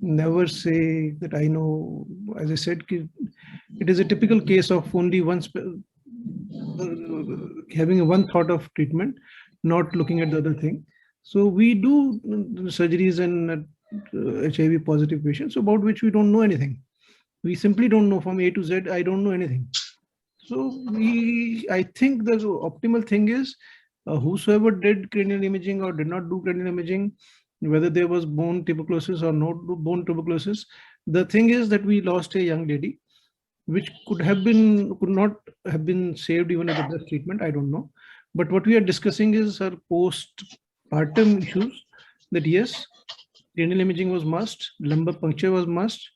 Never say that I know. As I said, it is a typical case of only having one thought of treatment, not looking at the other thing. So we do surgeries in HIV positive patients about which we don't know anything. We simply don't know from A to Z. I don't know anything. So I think the optimal thing is whosoever did cranial imaging or did not do cranial imaging, whether there was bone tuberculosis or no bone tuberculosis, the thing is that we lost a young lady, which could not have been saved even at the best treatment. I don't know. But what we are discussing is her postpartum issues, that yes, cranial imaging was must, lumbar puncture was must.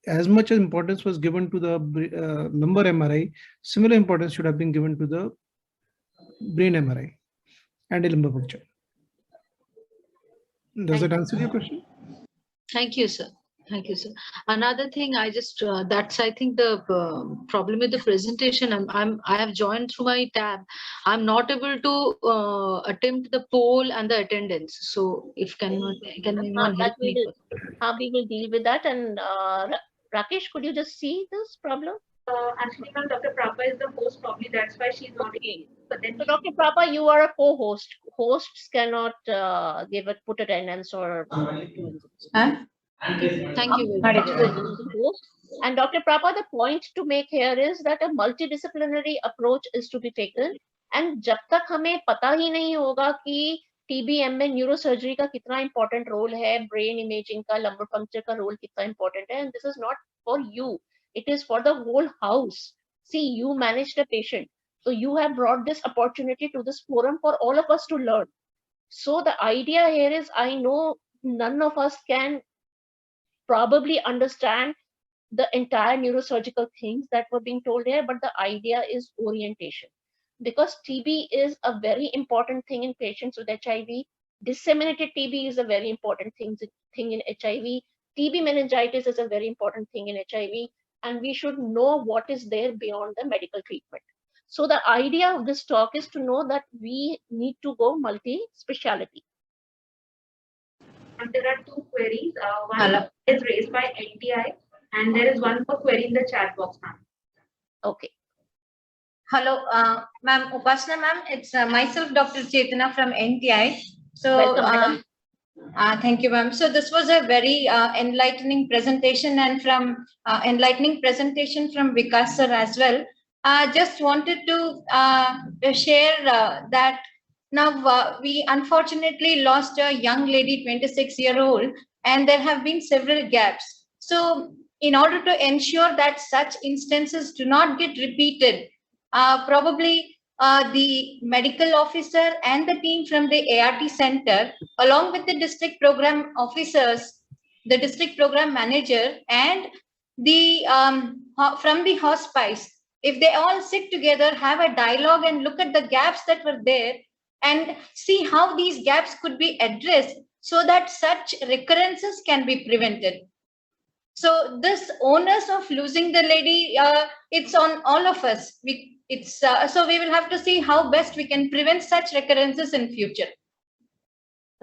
As much importance was given to the lumbar MRI, similar importance should have been given to the brain MRI and a lumbar puncture. Does that answer your question? Thank you, sir. Thank you, sir. Another thing, I just that's I think the problem with the presentation. I have joined through my tab. I'm not able to attempt the poll and the attendance. So if can anyone help me? How we will deal with that? And Rakesh, could you just see this problem? Actually, ma'am, Dr. Prapa is the host. Probably that's why she's not in. But then, so Dr. Prapa, you are a co-host. Hosts cannot put attendance or. Thank you very much. And Dr. Prapa, the point to make here is that a multidisciplinary approach is to be taken. And जब तक हमें पता ही नहीं होगा कि TBM में neurosurgery का कितना important role है, brain imaging का, lumbar puncture का role कितना important है, and this is not for you, it is for the whole house. See, you manage the patient, so you have brought this opportunity to this forum for all of us to learn. So the idea here is, I know none of us can probably understand the entire neurosurgical things that were being told here, but the idea is orientation. Because TB is a very important thing in patients with HIV. Disseminated TB is a very important thing in HIV. TB meningitis is a very important thing in HIV. And we should know what is there beyond the medical treatment. So the idea of this talk is to know that we need to go multi-speciality. And there are two queries. One is raised by NTI, and there is one more query in the chat box, ma'am. Okay. Hello, ma'am, Upasana ma'am, it's myself, Dr. Chetana from NTI. So, welcome, thank you, ma'am. So this was a very enlightening presentation, and from enlightening presentation from Vikas sir as well. Just wanted to share that now we unfortunately lost a young lady, 26-year-old, and there have been several gaps. So in order to ensure that such instances do not get repeated, probably the medical officer and the team from the ART center, along with the district program officers, the district program manager, and the from the hospice, if they all sit together, have a dialogue and look at the gaps that were there and see how these gaps could be addressed so that such recurrences can be prevented. So this onus of losing the lady, it's on all of us. So we will have to see how best we can prevent such recurrences in future.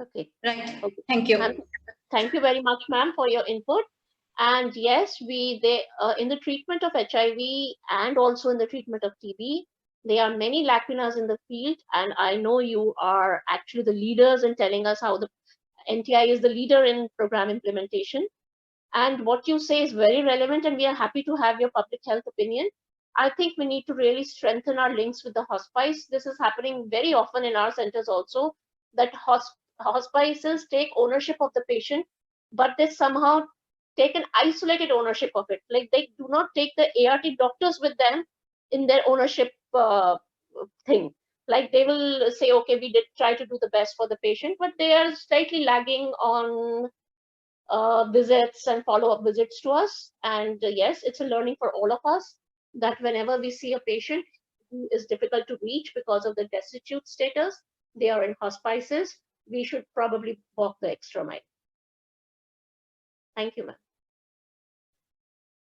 Okay. Right. Okay. Thank you. Thank you very much, ma'am, for your input. And yes, in the treatment of HIV and also in the treatment of TB, there are many lacunas in the field. And I know you are actually the leaders in telling us how the NTI is the leader in program implementation. And what you say is very relevant, and we are happy to have your public health opinion. I think we need to really strengthen our links with the hospice. This is happening very often in our centers also, that hospices take ownership of the patient, but they somehow take an isolated ownership of it. Like they do not take the ART doctors with them in their ownership thing. Like they will say, okay, we did try to do the best for the patient, but they are slightly lagging on visits and follow-up visits to us. And yes, it's a learning for all of us that whenever we see a patient who is difficult to reach because of the destitute status, they are in hospices, we should probably walk the extra mile. Thank you, ma'am.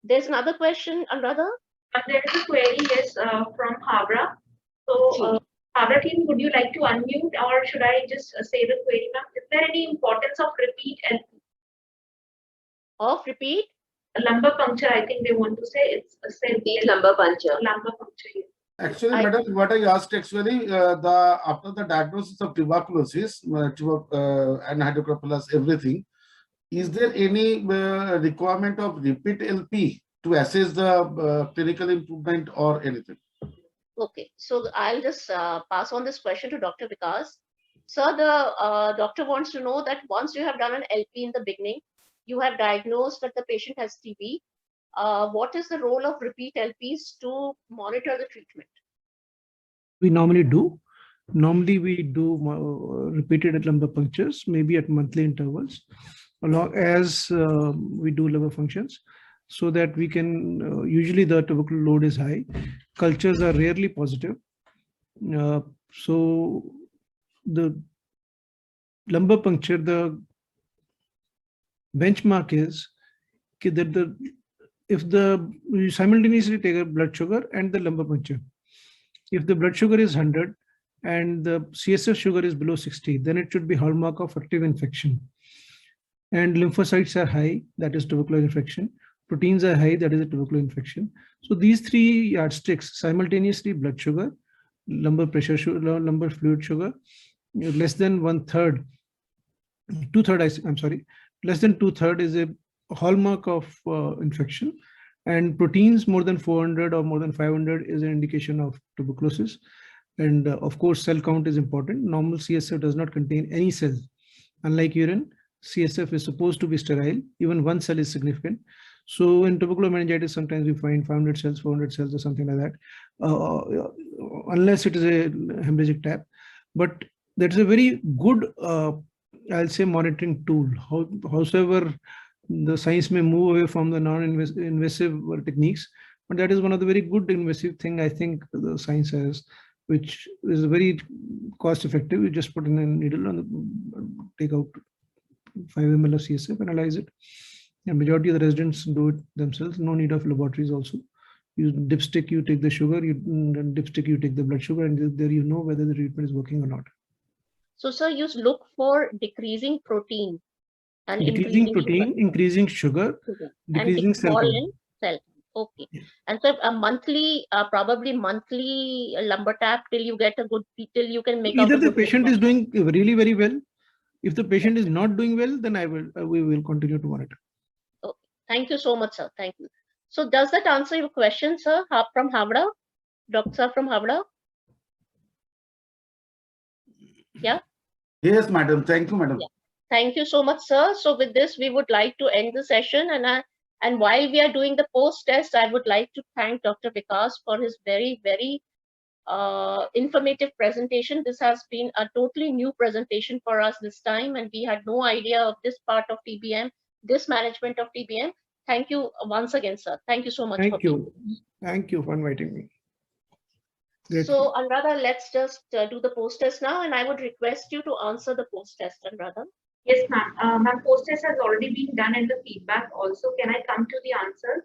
There's another question, Anuradha? There is a query, yes, from Havra. So, Havra team, would you like to unmute, or should I just say the query, ma'am? Is there any importance of repeat and repeat? Lumbar puncture, I think they want to say it's a repeat lumbar puncture. Lumbar puncture, yes. Actually, madam, what I asked actually, after the diagnosis of tuberculosis, and Hydrocephalus, everything, is there any requirement of repeat LP to assess the clinical improvement or anything? Okay, so I'll just pass on this question to Dr. Vikas. Sir, the doctor wants to know that once you have done an LP in the beginning, you have diagnosed that the patient has TB. What is the role of repeat LPs to monitor the treatment? We normally do. Normally, we do repeated lumbar punctures, maybe at monthly intervals, along as we do liver functions, so that we can, usually the tubercle load is high. Cultures are rarely positive. So the lumbar puncture, the benchmark is that if you simultaneously take a blood sugar and the lumbar puncture. If the blood sugar is 100 and the CSF sugar is below 60, then it should be hallmark of active infection. And lymphocytes are high, that is tubercular infection. Proteins are high, that is a tubercular infection. So these three yardsticks, simultaneously blood sugar, lumbar pressure, lumbar fluid sugar, less than 2/3, less than 2/3 is a hallmark of infection, and proteins more than 400 or more than 500 is an indication of tuberculosis. And of course, cell count is important. Normal CSF does not contain any cells. Unlike urine, CSF is supposed to be sterile. Even one cell is significant. So in tubercular meningitis, sometimes we find 500 cells, 400 cells, or something like that, unless it is a hemorrhagic tap. But that's a very good, I'll say, monitoring tool. However, the science may move away from the non-invasive techniques, but that is one of the very good invasive thing I think the science has, which is very cost effective. You just put in a needle and take out 5 ml of CSF, analyze it. And majority of the residents do it themselves. No need of laboratories also. You dipstick, you take the sugar, you dipstick, you take the blood sugar, and there you know whether the treatment is working or not. So, sir, you look for decreasing protein and decreasing protein, increasing sugar, decreasing cell count. Okay. Yeah. And so a monthly, probably monthly lumbar tap till you get a good, till you can make either the patient is doing really very well. If the patient is not doing well, then we will continue to monitor. Okay. Thank you so much, sir. Thank you. So does that answer your question, sir, from Havda? Doctor from Havda? Yeah. Yes, madam. Thank you, madam. Yeah. Thank you so much, sir. So with this, we would like to end the session. And while we are doing the post-test, I would like to thank Dr. Vikas for his very, very informative presentation. This has been a totally new presentation for us this time, and we had no idea of this part of TBM, this management of TBM. Thank you once again, sir. Thank you so much. Thank you. Thank you for inviting me. Great. So, Anuradha, let's just do the post-test now, and I would request you to answer the post-test, Anuradha. Yes, ma'am. Ma'am, post-test has already been done and the feedback also. Can I come to the answers?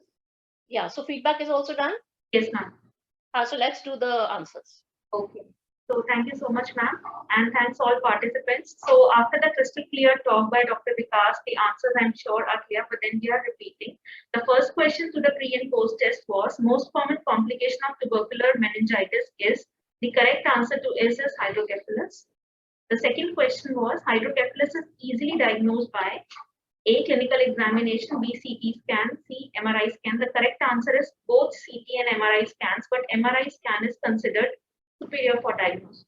Yeah, so feedback is also done? Yes, ma'am. So let's do the answers. Okay. So thank you so much, ma'am. And thanks all participants. So after the crystal clear talk by Dr. Vikas, the answers I'm sure are clear, but then we are repeating. The first question to the pre and post test was, most common complication of tubercular meningitis is, the correct answer to is hydrocephalus. The second question was, hydrocephalus is easily diagnosed by A, clinical examination, B, CT scan, C, MRI scan. The correct answer is both CT and MRI scans, but MRI scan is considered superior for diagnosis.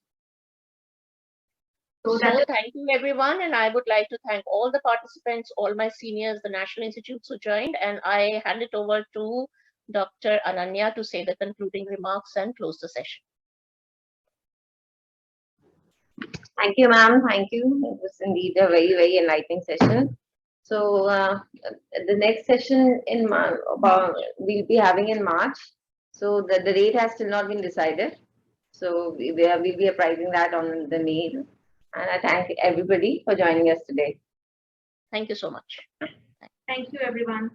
So thank you everyone, and I would like to thank all the participants, all my seniors, the National Institutes who joined, and I hand it over to Dr. Ananya to say the concluding remarks and close the session. Thank you, ma'am. Thank you. It was indeed a very, very enlightening session. So the next session in we'll be having in March. So the date has still not been decided. So we'll be apprising that on the mail. And I thank everybody for joining us today. Thank you so much. Thank you, everyone.